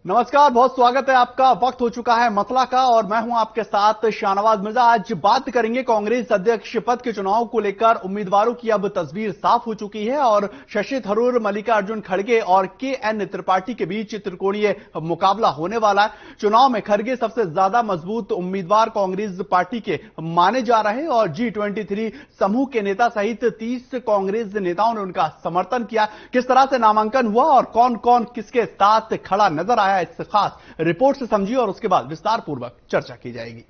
नमस्कार, बहुत स्वागत है आपका। वक्त हो चुका है मसला का और मैं हूं आपके साथ शाहनवाज मिर्जा। आज बात करेंगे कांग्रेस अध्यक्ष पद के चुनाव को लेकर। उम्मीदवारों की अब तस्वीर साफ हो चुकी है और शशि थरूर, मल्लिकार्जुन खड़गे और के.एन. त्रिपाठी के बीच त्रिकोणीय मुकाबला होने वाला है। चुनाव में खड़गे सबसे ज्यादा मजबूत उम्मीदवार कांग्रेस पार्टी के माने जा रहे हैं और G23 समूह के नेता सहित 30 कांग्रेस नेताओं ने उनका समर्थन किया। किस तरह से नामांकन हुआ और कौन कौन किसके साथ खड़ा नजर आया, इस खास रिपोर्ट से समझिए और उसके बाद विस्तार पूर्वक चर्चा की जाएगी।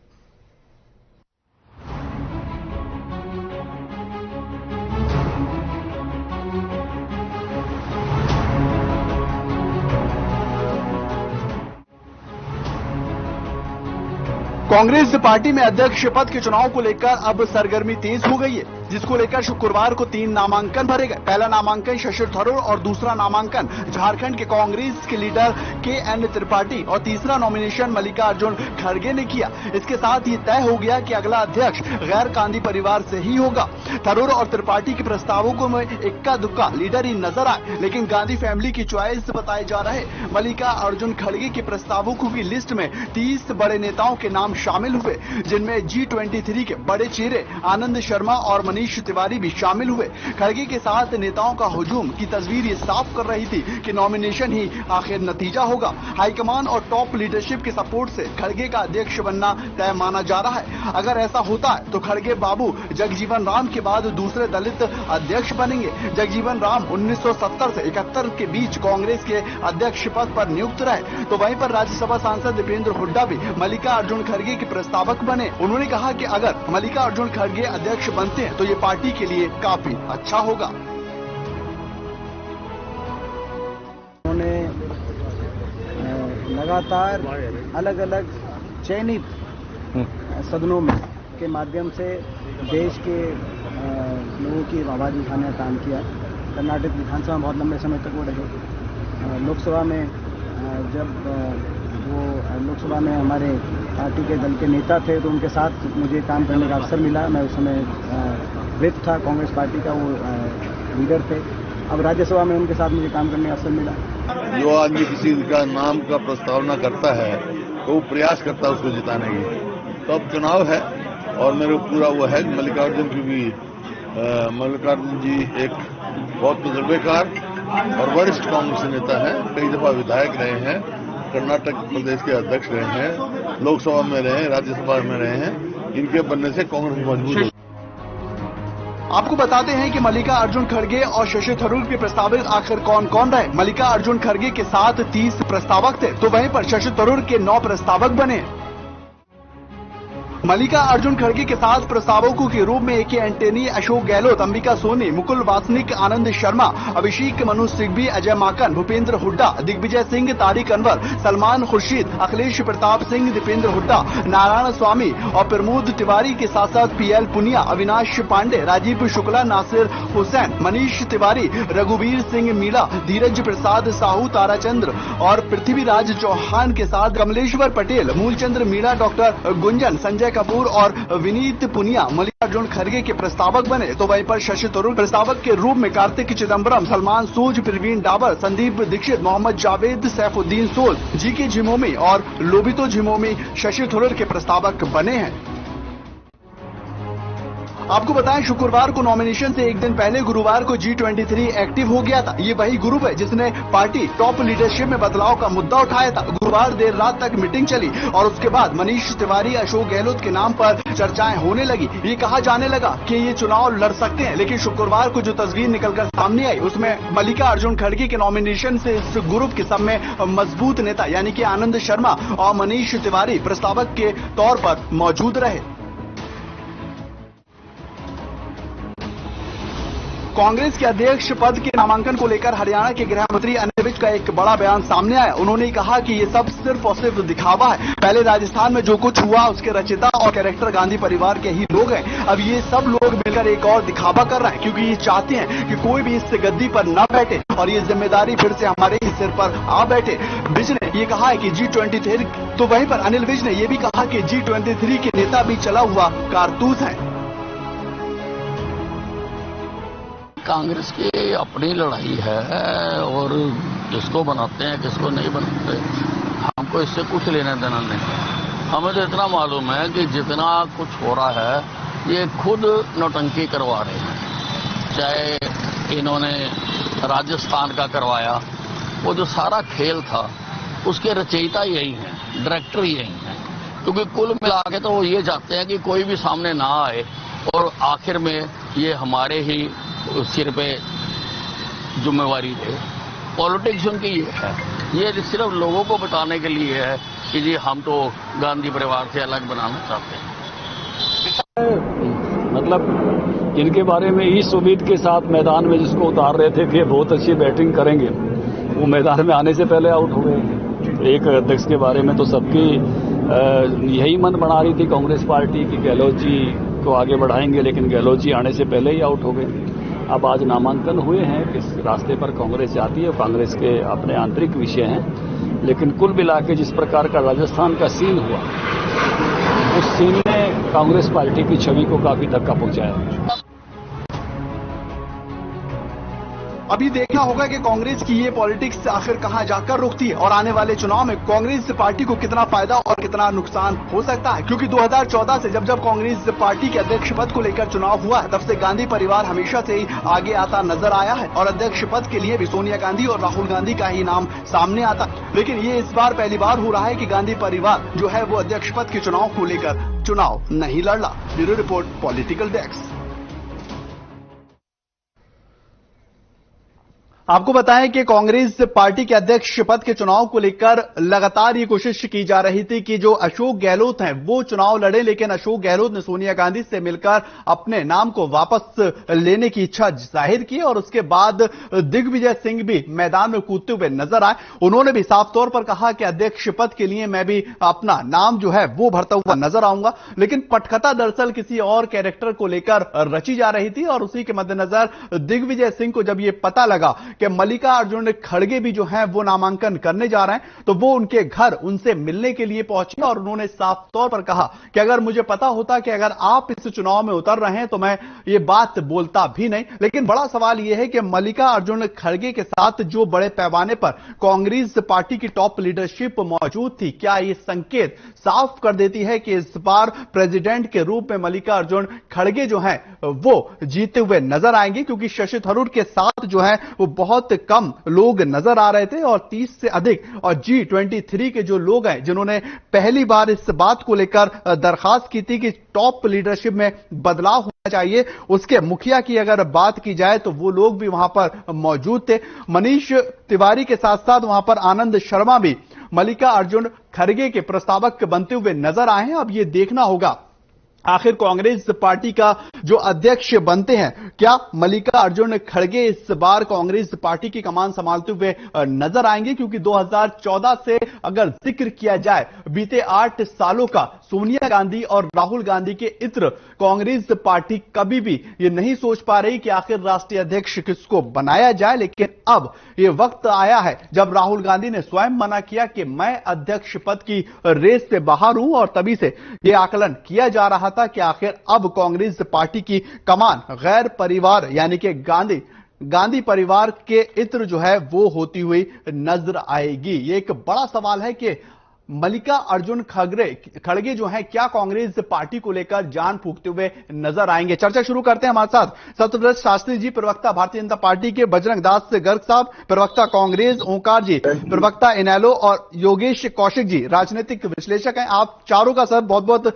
कांग्रेस पार्टी में अध्यक्ष पद के चुनाव को लेकर अब सरगर्मी तेज हो गई है, जिसको लेकर शुक्रवार को 3 नामांकन भरे गए। पहला नामांकन शशि थरूर और दूसरा नामांकन झारखंड के कांग्रेस के लीडर के.एन. त्रिपाठी और तीसरा नॉमिनेशन मल्लिकार्जुन खड़गे ने किया। इसके साथ ही तय हो गया कि अगला अध्यक्ष गैर गांधी परिवार से ही होगा। थरूर और त्रिपाठी के प्रस्तावों को में इक्का दुक्का लीडर ही नजर आए, लेकिन गांधी फैमिली की चॉइस बताए जा रहे मल्लिकार्जुन खड़गे के प्रस्तावों की लिस्ट में 30 बड़े नेताओं के नाम शामिल हुए, जिनमें G23 के बड़े चेहरे आनंद शर्मा और मनीष तिवारी भी शामिल हुए। खड़गे के साथ नेताओं का हुजूम की तस्वीर ये साफ कर रही थी कि नॉमिनेशन ही आखिर नतीजा होगा। हाईकमान और टॉप लीडरशिप के सपोर्ट से खड़गे का अध्यक्ष बनना तय माना जा रहा है। अगर ऐसा होता है तो खड़गे बाबू जगजीवन राम के बाद दूसरे दलित अध्यक्ष बनेंगे। जगजीवन राम 1970 से 71 के बीच कांग्रेस के अध्यक्ष पद पर नियुक्त रहे, तो वहीं पर राज्यसभा सांसद दीपेंद्र हुड्डा भी मल्लिकार्जुन खड़गे के प्रस्तावक बने। उन्होंने कहा कि अगर मल्लिकार्जुन खड़गे अध्यक्ष बनते हैं तो ये पार्टी के लिए काफी अच्छा होगा। उन्होंने लगातार अलग अलग चयनित सदनों में के माध्यम से देश के लोगों की आवाज उठाने का काम किया। कर्नाटक विधानसभा में बहुत लंबे समय तक वो रहे। लोकसभा में जब वो लोकसभा में हमारे पार्टी के दल के नेता थे तो उनके साथ मुझे काम करने का अवसर मिला। मैं उस समय विप था कांग्रेस पार्टी का, वो लीडर थे। अब राज्यसभा में उनके साथ मुझे काम करने का अवसर मिला। जो आदमी किसी का नाम का प्रस्तावना करता है तो वो प्रयास करता है उसको जिताने की। तो अब चुनाव है और मेरे पूरा वो है मल्लिकार्जुन, क्योंकि मल्लिकार्जुन जी एक बहुत तजुर्बेकार और वरिष्ठ कांग्रेस नेता हैं। कई दफा विधायक रहे हैं, कर्नाटक प्रदेश के अध्यक्ष रहे हैं, लोकसभा में रहे हैं, राज्यसभा में रहे हैं। इनके बनने से कांग्रेस मजबूत होगी। आपको बताते हैं कि मल्लिकार्जुन खड़गे और शशि थरूर के प्रस्तावक आखिर कौन कौन रहे। मल्लिकार्जुन खड़गे के साथ 30 प्रस्तावक थे, तो वहीं पर शशि थरूर के 9 प्रस्तावक बने। मल्लिकार्जुन खड़गे के साथ प्रस्तावकों के रूप में के एंटनी, अशोक गहलोत, अंबिका सोनी, मुकुल वासनिक, आनंद शर्मा, अभिषेक मनु सिंघवी, अजय माकन, भूपेंद्र हुड्डा, दिग्विजय सिंह, तारिक अनवर, सलमान खुर्शीद, अखिलेश प्रताप सिंह, दीपेंद्र हुड्डा, नारायण स्वामी और प्रमोद तिवारी के साथ साथ PL पुनिया, अविनाश पांडे, राजीव शुक्ला, नासिर हुसैन, मनीष तिवारी, रघुवीर सिंह मीणा, धीरज प्रसाद साहू, ताराचंद्र और पृथ्वीराज चौहान के साथ कमलेश्वर पटेल, मूलचंद्र मीणा, डॉक्टर गुंजन, संजय कपूर और विनीत पुनिया मल्लिकार्जुन खड़गे के प्रस्तावक बने। तो वहीं पर शशि थरूर प्रस्तावक के रूप में कार्तिक चिदंबरम, सलमान सूद, प्रवीण डाबर, संदीप दीक्षित, मोहम्मद जावेद, सैफुद्दीन सोल, GK झिमोमी और लोबितो झिमोमी शशि थरूर के प्रस्तावक बने हैं। आपको बताएं, शुक्रवार को नॉमिनेशन से एक दिन पहले गुरुवार को G23 एक्टिव हो गया था। ये वही ग्रुप है जिसने पार्टी टॉप लीडरशिप में बदलाव का मुद्दा उठाया था। गुरुवार देर रात तक मीटिंग चली और उसके बाद मनीष तिवारी, अशोक गहलोत के नाम पर चर्चाएं होने लगी। ये कहा जाने लगा कि ये चुनाव लड़ सकते हैं, लेकिन शुक्रवार को जो तस्वीर निकलकर सामने आई उसमें मल्लिकार्जुन खड़गे के नॉमिनेशन से इस ग्रुप के सब में मजबूत नेता यानी कि आनंद शर्मा और मनीष तिवारी प्रस्तावक के तौर पर मौजूद रहे। कांग्रेस के अध्यक्ष पद के नामांकन को लेकर हरियाणा के गृह मंत्री अनिल विज का एक बड़ा बयान सामने आया। उन्होंने कहा कि ये सब सिर्फ और सिर्फ दिखावा है। पहले राजस्थान में जो कुछ हुआ उसके रचयिता और कैरेक्टर गांधी परिवार के ही लोग हैं। अब ये सब लोग मिलकर एक और दिखावा कर रहे हैं, क्योंकि ये चाहते हैं कि कोई भी इस गद्दी पर न बैठे और ये जिम्मेदारी फिर से हमारे ही सिर पर आ बैठे। विज ने ये कहा है कि G23, तो वहीं पर अनिल विज ने ये भी कहा कि G23 के नेता भी चला हुआ कारतूस है। कांग्रेस की अपनी लड़ाई है और किसको बनाते हैं किसको नहीं बनाते, हमको इससे कुछ लेना देना नहीं। हमें तो इतना मालूम है कि जितना कुछ हो रहा है ये खुद नौटंकी करवा रहे हैं। चाहे इन्होंने राजस्थान का करवाया, वो जो सारा खेल था उसके रचयिता यही हैं, डायरेक्टर यही हैं, क्योंकि कुल मिला के तो वो ये चाहते हैं कि कोई भी सामने ना आए और आखिर में ये हमारे ही सिर पे जिम्मेवारी दे। पॉलिटिक्स उनकी ये है, ये सिर्फ लोगों को बताने के लिए है कि जी हम तो गांधी परिवार से अलग बनाना चाहते हैं। मतलब इनके बारे में इस उम्मीद के साथ मैदान में जिसको उतार रहे थे कि ये बहुत अच्छी बैटिंग करेंगे, वो मैदान में आने से पहले आउट हो गए। एक अध्यक्ष के बारे में तो सबकी यही मन बना रही थी कांग्रेस पार्टी की गहलोत जी को आगे बढ़ाएंगे, लेकिन गहलोत जी आने से पहले ही आउट हो गए। अब आज नामांकन हुए हैं, किस रास्ते पर कांग्रेस जाती है, कांग्रेस के अपने आंतरिक विषय हैं, लेकिन कुल मिला के जिस प्रकार का राजस्थान का सीन हुआ, उस सीन ने कांग्रेस पार्टी की छवि को काफी धक्का पहुंचाया। अभी देखना होगा कि कांग्रेस की ये पॉलिटिक्स आखिर कहां जाकर रुकती है और आने वाले चुनाव में कांग्रेस पार्टी को कितना फायदा और कितना नुकसान हो सकता है, क्योंकि 2014 से जब कांग्रेस पार्टी के अध्यक्ष पद को लेकर चुनाव हुआ है, तब से गांधी परिवार हमेशा से ही आगे आता नजर आया है और अध्यक्ष पद के लिए भी सोनिया गांधी और राहुल गांधी का ही नाम सामने आता। लेकिन ये इस बार पहली बार हो रहा है कि गांधी परिवार जो है वो अध्यक्ष पद के चुनाव को लेकर चुनाव नहीं लड़ रहा। Bureau report, political desk. आपको बताएं कि कांग्रेस पार्टी के अध्यक्ष पद के चुनाव को लेकर लगातार ये कोशिश की जा रही थी कि जो अशोक गहलोत हैं वो चुनाव लड़े, लेकिन अशोक गहलोत ने सोनिया गांधी से मिलकर अपने नाम को वापस लेने की इच्छा जाहिर की और उसके बाद दिग्विजय सिंह भी मैदान में कूदते हुए नजर आए। उन्होंने भी साफ तौर पर कहा कि अध्यक्ष पद के लिए मैं भी अपना नाम जो है वो भरता हुआ नजर आऊंगा, लेकिन पटकथा दरअसल किसी और कैरेक्टर को लेकर रची जा रही थी और उसी के मद्देनजर दिग्विजय सिंह को जब ये पता लगा कि मल्लिकार्जुन खड़गे भी जो हैं वो नामांकन करने जा रहे हैं, तो वो उनके घर उनसे मिलने के लिए पहुंचे और उन्होंने साफ तौर पर कहा कि अगर मुझे पता होता कि अगर आप इस चुनाव में उतर रहे हैं तो मैं ये बात बोलता भी नहीं। लेकिन बड़ा सवाल यह है कि मल्लिकार्जुन खड़गे के साथ जो बड़े पैमाने पर कांग्रेस पार्टी की टॉप लीडरशिप मौजूद थी, क्या ये संकेत साफ कर देती है कि इस बार प्रेसिडेंट के रूप में मल्लिकार्जुन खड़गे जो हैं वो जीते हुए नजर आएंगे, क्योंकि शशि थरूर के साथ जो है वो बहुत कम लोग नजर आ रहे थे और 30 से अधिक और G23 के जो लोग हैं जिन्होंने पहली बार इस बात को लेकर दरखास्त की थी कि टॉप लीडरशिप में बदलाव होना चाहिए, उसके मुखिया की अगर बात की जाए तो वो लोग भी वहां पर मौजूद थे। मनीष तिवारी के साथ साथ वहां पर आनंद शर्मा भी मल्लिकार्जुन खड़गे के प्रस्तावक बनते हुए नजर आए हैं। अब ये देखना होगा आखिर कांग्रेस पार्टी का जो अध्यक्ष बनते हैं, क्या मल्लिकार्जुन खड़गे इस बार कांग्रेस पार्टी की कमान संभालते हुए नजर आएंगे, क्योंकि 2014 से अगर जिक्र किया जाए बीते 8 सालों का, सोनिया गांधी और राहुल गांधी के इत्र कांग्रेस पार्टी कभी भी ये नहीं सोच पा रही कि आखिर राष्ट्रीय अध्यक्ष किसको बनाया जाए। लेकिन अब ये वक्त आया है जब राहुल गांधी ने स्वयं मना किया कि मैं अध्यक्ष पद की रेस से बाहर हूं और तभी से यह आकलन किया जा रहा था कि आखिर अब कांग्रेस पार्टी की कमान गैर परिवार यानी कि गांधी परिवार के इत्र जो है वो होती हुई नजर आएगी। ये एक बड़ा सवाल है कि मल्लिकार्जुन खड़गे जो हैं क्या कांग्रेस पार्टी को लेकर जान फूंकते हुए नजर आएंगे। चर्चा शुरू करते हैं। हमारे साथ सत्यव्रत शास्त्री जी, प्रवक्ता भारतीय जनता पार्टी के, बजरंग दास गर्ग साहब, प्रवक्ता कांग्रेस, ओंकार जी, प्रवक्ता इनेलो, और योगेश कौशिक जी, राजनीतिक विश्लेषक हैं। आप चारों का सर बहुत बहुत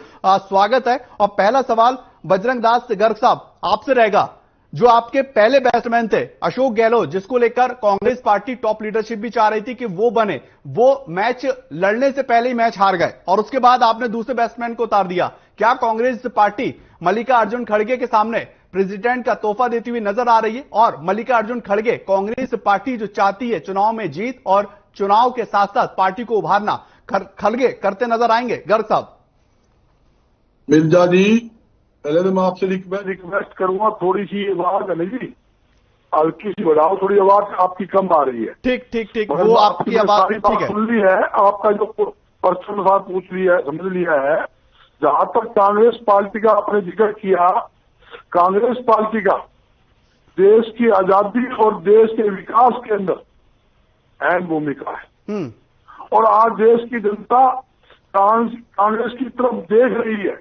स्वागत है। और पहला सवाल बजरंग दास गर्ग साहब आपसे रहेगा, जो आपके पहले बैट्समैन थे अशोक गहलोत, जिसको लेकर कांग्रेस पार्टी टॉप लीडरशिप भी चाह रही थी कि वो बने, वो मैच लड़ने से पहले ही मैच हार गए और उसके बाद आपने दूसरे बैट्समैन को उतार दिया। क्या कांग्रेस पार्टी मल्लिकार्जुन खड़गे के सामने प्रेसिडेंट का तोहफा देती हुई नजर आ रही है, और मल्लिकार्जुन खड़गे कांग्रेस पार्टी जो चाहती है चुनाव में जीत और चुनाव के साथ साथ पार्टी को उभारना, खड़गे करते नजर आएंगे? गर्ग साहब। मिर्जा जी, पहले तो मैं आपसे रिक्वेस्ट करूंगा, थोड़ी सी आवाज है ना जी, हल्की सी बढ़ाओ, थोड़ी आवाज आपकी कम आ रही है। ठीक, वो आपकी आवाज ठीक है। सुन ली है, आपका जो पर्सन साथ पूछ लिया है, समझ लिया है। जहां तक कांग्रेस पार्टी का आपने जिक्र किया, कांग्रेस पार्टी का देश की आजादी और देश के विकास के अंदर अहम भूमिका है। और आज देश की जनता कांग्रेस की तरफ देख रही है,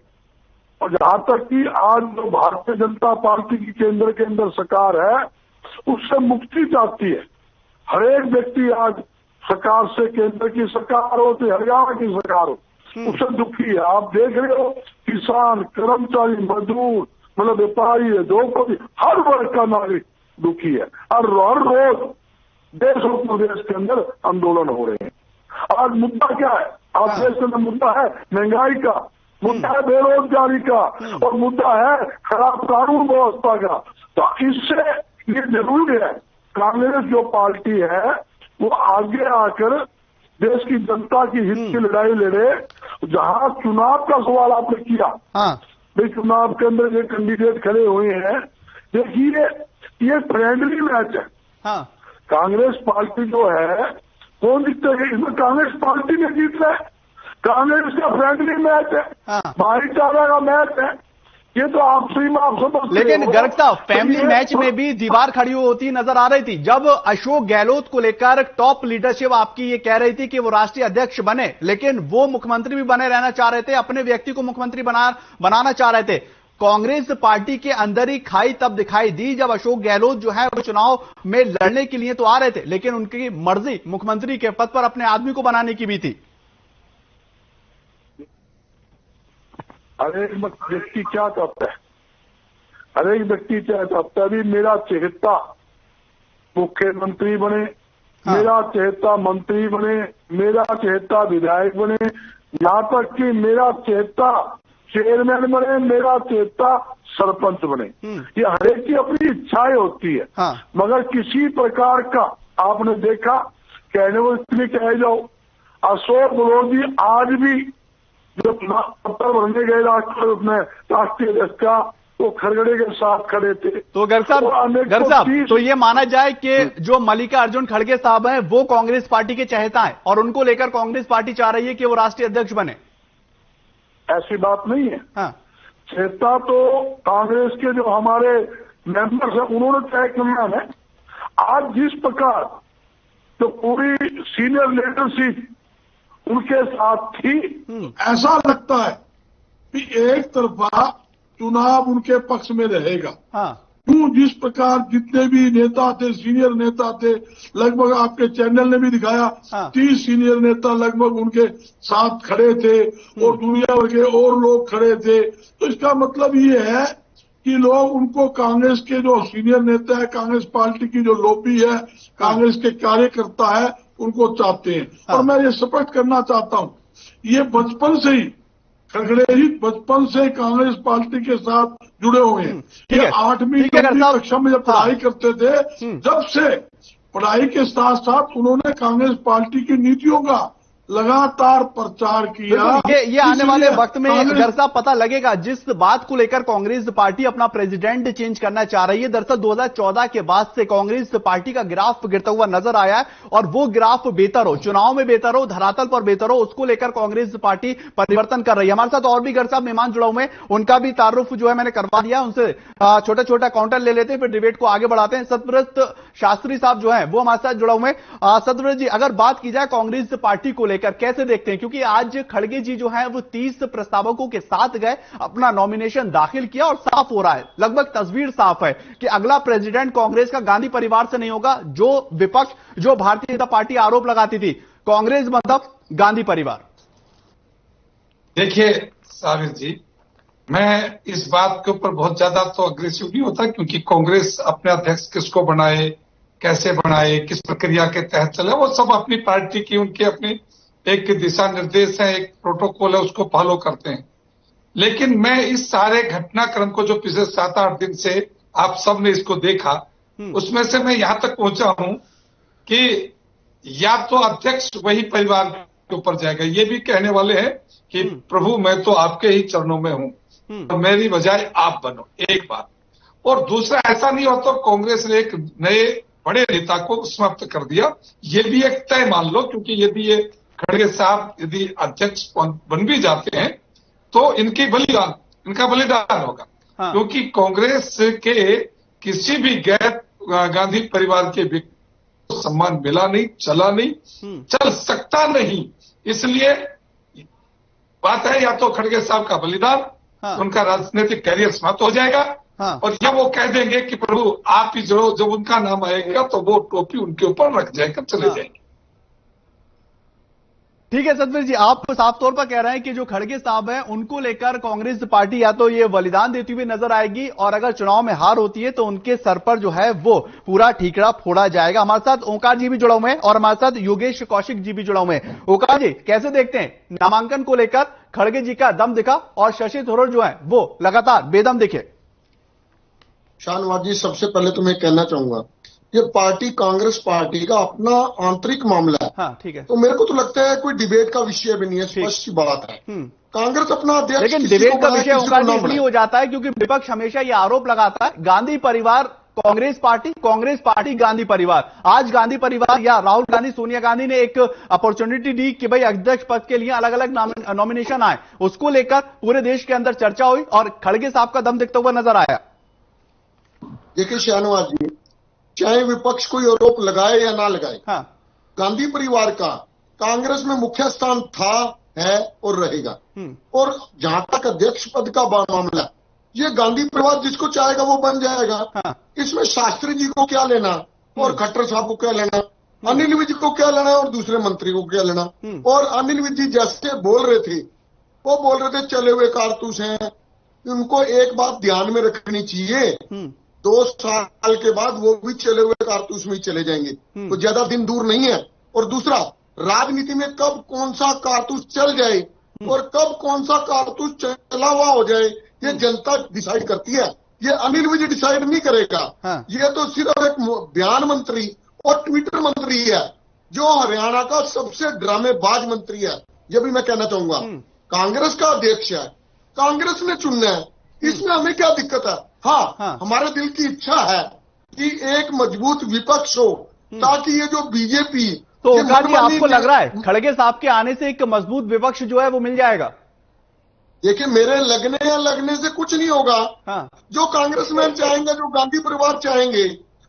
और जहां तक कि आज जो भारतीय जनता पार्टी की केंद्र के अंदर सरकार है उससे मुक्ति चाहती है। हर एक व्यक्ति आज सरकार से, केंद्र की सरकार हो चाहे हरियाणा की सरकार हो, उससे दुखी है। आप देख रहे हो किसान, कर्मचारी, मजदूर, मतलब व्यापारी, उद्योगपति, हर वर्ग का नागरिक दुखी है। और हर रोज देश और प्रदेश के अंदर आंदोलन हो रहे हैं। आज मुद्दा क्या है? आज देश के अंदर मुद्दा है महंगाई का, मुद्दा है बेरोजगारी का, और मुद्दा है खराब कानून व्यवस्था का। तो इससे ये जरूरी है कांग्रेस जो पार्टी है वो आगे आकर देश की जनता की हित की लड़ाई लड़े। जहां चुनाव का सवाल आपने किया, भाई चुनाव के अंदर ये कैंडिडेट खड़े हुए हैं, देखिए ये फ्रेंडली मैच है। कांग्रेस पार्टी जो है कौन जीतते है इसमें? कांग्रेस पार्टी ने जीतना है। कांग्रेस का फ्रेंडली मैच है, भाईचारा का मैच है। ये तो आप समझते। लेकिन गर्ग साहब, फैमिली मैच में भी दीवार खड़ी होती नजर आ रही थी जब अशोक गहलोत को लेकर टॉप लीडरशिप आपकी ये कह रही थी कि वो राष्ट्रीय अध्यक्ष बने, लेकिन वो मुख्यमंत्री भी बने रहना चाह रहे थे, अपने व्यक्ति को मुख्यमंत्री बनाना चाह रहे थे। कांग्रेस पार्टी के अंदर ही खाई तब दिखाई दी जब अशोक गहलोत जो है वो चुनाव में लड़ने के लिए तो आ रहे थे, लेकिन उनकी मर्जी मुख्यमंत्री के पद पर अपने आदमी को बनाने की भी थी। हर एक व्यक्ति क्या चाहता है? हर एक व्यक्ति क्या चाहता है? अभी मेरा चहेता मुख्यमंत्री बने, मेरा चहेता मंत्री बने, मेरा चहेता विधायक बने, यहां तक कि मेरा चहेता चेयरमैन बने, मेरा चहेता सरपंच बने। ये हर एक की अपनी इच्छाएं होती है। मगर किसी प्रकार का आपने देखा, कहने को इसलिए कह जाओ, अशोक गहलोत जी आज भी जो पत्थर भरने गए राष्ट्रीय अध्यक्ष का, वो खरगड़े के साथ खड़े थे। तो गर्ग साहब, तो ये माना जाए कि जो मल्लिकार्जुन खड़गे साहब हैं वो कांग्रेस पार्टी के चहेता हैं और उनको लेकर कांग्रेस पार्टी चाह रही है कि वो राष्ट्रीय अध्यक्ष बने? ऐसी बात नहीं है। चहेता तो कांग्रेस के जो हमारे मेंबर्स हैं उन्होंने तय करना है। आज जिस प्रकार तो पूरी सीनियर लीडरशिप उनके साथ थी, ऐसा लगता है कि एक तरफा चुनाव उनके पक्ष में रहेगा। क्यों? जिस प्रकार जितने भी नेता थे, सीनियर नेता थे, लगभग आपके चैनल ने भी दिखाया 30 सीनियर नेता लगभग उनके साथ खड़े थे और दुनिया भर के और लोग खड़े थे। तो इसका मतलब ये है कि लोग उनको, कांग्रेस के जो सीनियर नेता है, कांग्रेस पार्टी की जो लॉबी है, कांग्रेस के कार्यकर्ता है, उनको चाहते हैं। और मैं ये स्पष्ट करना चाहता हूं, ये बचपन से ही खड़गे जी बचपन से कांग्रेस पार्टी के साथ जुड़े हुए हैं। ये 8वीं कक्षा में जब पढ़ाई करते थे, जब से पढ़ाई के साथ साथ उन्होंने कांग्रेस पार्टी की नीतियों का लगातार प्रचार किया। ये आने वाले वक्त में गर्ग साहब पता लगेगा जिस बात को लेकर कांग्रेस पार्टी अपना प्रेसिडेंट चेंज करना चाह रही है। दरअसल 2014 के बाद से कांग्रेस पार्टी का ग्राफ गिरता हुआ नजर आया है और वो ग्राफ बेहतर हो, चुनाव में बेहतर हो, धरातल पर बेहतर हो, उसको लेकर कांग्रेस पार्टी परिवर्तन कर रही है। हमारे साथ और भी गर्ग साहब मेहमान जुड़ा हुए हैं, उनका भी तारुफ जो है मैंने करवा दिया, उनसे छोटा छोटा काउंटर ले लेते हैं, फिर डिबेट को आगे बढ़ाते हैं। सतव्रत शास्त्री साहब जो है वो हमारे साथ जुड़ा हुए हैं। सतव्रत जी, अगर बात की जाए कांग्रेस पार्टी को लेकर कैसे देखते हैं, क्योंकि आज खड़गे जी जो है वो 30 प्रस्तावकों के साथ गए, अपना नॉमिनेशन दाखिल किया और साफ हो रहा है, लगभग तस्वीर साफ है कि अगला प्रेसिडेंट कांग्रेस का गांधी परिवार से नहीं होगा। जो विपक्ष, जो भारतीय जनता पार्टी आरोप लगाती थी कांग्रेस मतलब गांधी परिवार। देखिए साबिर जी, मैं इस बात के ऊपर बहुत ज्यादा तो अग्रेसिव नहीं होता, क्योंकि कांग्रेस अपने अध्यक्ष किसको बनाए, कैसे बनाए, किस प्रक्रिया के तहत चले, वो सब अपनी पार्टी की, उनके अपने एक दिशा निर्देश है, एक प्रोटोकॉल है, उसको फॉलो करते हैं। लेकिन मैं इस सारे घटनाक्रम को जो पिछले 7-8 दिन से आप सब ने इसको देखा, उसमें से मैं यहां तक पहुंचा हूं कि या तो अध्यक्ष वही परिवार के ऊपर जाएगा, ये भी कहने वाले हैं कि प्रभु मैं तो आपके ही चरणों में हूं और मेरी बजाय आप बनो, एक बात। और दूसरा, ऐसा नहीं होता कांग्रेस ने एक नए बड़े नेता को समाप्त कर दिया, ये भी एक तय मान लो, क्योंकि यदि ये खड़गे साहब यदि अध्यक्ष बन भी जाते हैं तो इनका बलिदान होगा। क्योंकि कांग्रेस के किसी भी गैर गांधी परिवार के व्यक्ति सम्मान मिला नहीं, चला नहीं, चल सकता नहीं। इसलिए बात है या तो खड़गे साहब का बलिदान, उनका राजनीतिक कैरियर समाप्त हो जाएगा, और या वो कह देंगे कि प्रभु आप ही जोड़ो, जब उनका नाम आएगा तो वो टोपी उनके ऊपर रख जाएगा, चले जाएंगे। ठीक है सतवीर जी, आप साफ तौर पर कह रहे हैं कि जो खड़गे साहब हैं उनको लेकर कांग्रेस पार्टी या तो ये बलिदान देती हुई नजर आएगी, और अगर चुनाव में हार होती है तो उनके सर पर जो है वो पूरा ठीकरा फोड़ा जाएगा। हमारे साथ ओंकार जी भी जुड़ा हुए हैं और हमारे साथ योगेश कौशिक जी भी जुड़ा हुए हैं। ओंकार जी, कैसे देखते हैं नामांकन को लेकर? खड़गे जी का दम दिखा और शशि थरूर जो है वो लगातार बेदम दिखे। शाहनवाज जी, सबसे पहले तो मैं कहना चाहूंगा ये पार्टी कांग्रेस पार्टी का अपना आंतरिक मामला है। हाँ, ठीक है। तो मेरे को तो लगता है कोई डिबेट का विषय भी नहीं है, स्पष्ट सी बात है। कांग्रेस अपना अध्यक्ष, लेकिन डिबेट का विषय ओंकार जी इसलिए हो जाता है क्योंकि विपक्ष हमेशा ये आरोप लगाता है गांधी परिवार कांग्रेस पार्टी गांधी परिवार। आज गांधी परिवार या राहुल गांधी, सोनिया गांधी ने एक अपॉर्चुनिटी दी कि भाई अध्यक्ष पद के लिए अलग अलग नॉमिनेशन आए, उसको लेकर पूरे देश के अंदर चर्चा हुई और खड़गे साहब का दम दिखता हुआ नजर आया। देखिए शाहनवाज जी, चाहे विपक्ष कोई आरोप लगाए या ना लगाए, गांधी परिवार का कांग्रेस में मुख्य स्थान था, है और रहेगा। और जहां तक अध्यक्ष पद का मामला, ये गांधी परिवार जिसको चाहेगा वो बन जाएगा। इसमें शास्त्री जी को क्या लेना और खट्टर साहब को क्या लेना, अनिल विज को क्या लेना और दूसरे मंत्री को क्या लेना। और अनिल विज जी जैसे बोल रहे थे, वो बोल रहे थे चले हुए कारतूस हैं, उनको एक बात ध्यान में रखनी चाहिए, 2 साल के बाद वो भी चले हुए कारतूस में ही चले जाएंगे, तो ज्यादा दिन दूर नहीं है। और दूसरा, राजनीति में कब कौन सा कारतूस चल जाए और कब कौन सा कारतूस चला हुआ हो जाए, ये जनता डिसाइड करती है, ये अनिल विज डिसाइड नहीं करेगा। ये तो सिर्फ एक बयान मंत्री और ट्विटर मंत्री है जो हरियाणा का सबसे ड्रामेबाज मंत्री है। ये भी मैं कहना चाहूंगा, कांग्रेस का अध्यक्ष है, कांग्रेस ने चुनना है, इसमें हमें क्या दिक्कत है। हाँ, हमारे दिल की इच्छा है कि एक मजबूत विपक्ष हो, ताकि ये जो बीजेपी, तो ओंकार जी आपको लग रहा है खड़गे साहब के आने से एक मजबूत विपक्ष जो है वो मिल जाएगा? देखिए, मेरे लगने या लगने से कुछ नहीं होगा। जो कांग्रेसमैन चाहेंगे, जो गांधी परिवार चाहेंगे,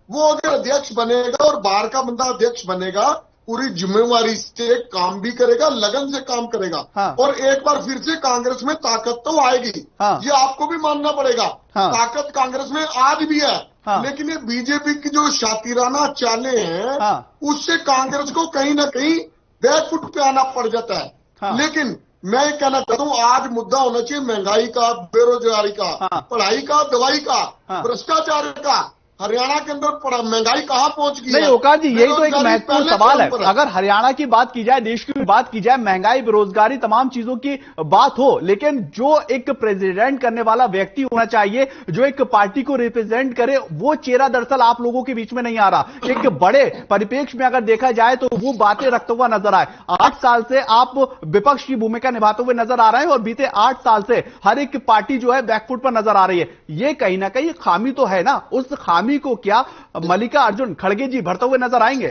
वो अगर अध्यक्ष बनेगा और बाहर का बंदा अध्यक्ष बनेगा, पूरी जिम्मेवारी से काम भी करेगा, लगन से काम करेगा। और एक बार फिर से कांग्रेस में ताकत तो आएगी, ये आपको भी मानना पड़ेगा। ताकत कांग्रेस में आज भी है, लेकिन ये बीजेपी की जो शातिराना चालें हैं, उससे कांग्रेस को कहीं ना कहीं बैकफुट पे आना पड़ जाता है। लेकिन मैं कहना चाहता हूँ, आज मुद्दा होना चाहिए महंगाई का, बेरोजगारी का, पढ़ाई का, दवाई का, भ्रष्टाचार का। हरियाणा के अंदर महंगाई कहां पहुंच गई? नहीं ओंकार जी, यही तो एक महत्वपूर्ण सवाल है। अगर हरियाणा की बात की जाए, देश की बात की जाए, महंगाई, बेरोजगारी, तमाम चीजों की बात हो, लेकिन जो एक प्रेसिडेंट करने वाला व्यक्ति होना चाहिए, जो एक पार्टी को रिप्रेजेंट करे, वो चेहरा दरअसल आप लोगों के बीच में नहीं आ रहा। एक बड़े परिप्रेक्ष्य में अगर देखा जाए तो वो बातें रखते हुआ नजर आए। 8 साल से आप विपक्ष की भूमिका निभाते हुए नजर आ रहे हैं और बीते 8 साल से हर एक पार्टी जो है बैकफुट पर नजर आ रही है। ये कहीं ना कहीं खामी तो है ना, उस खामी को क्या मल्लिकार्जुन खड़गे जी भरते हुए नजर आएंगे?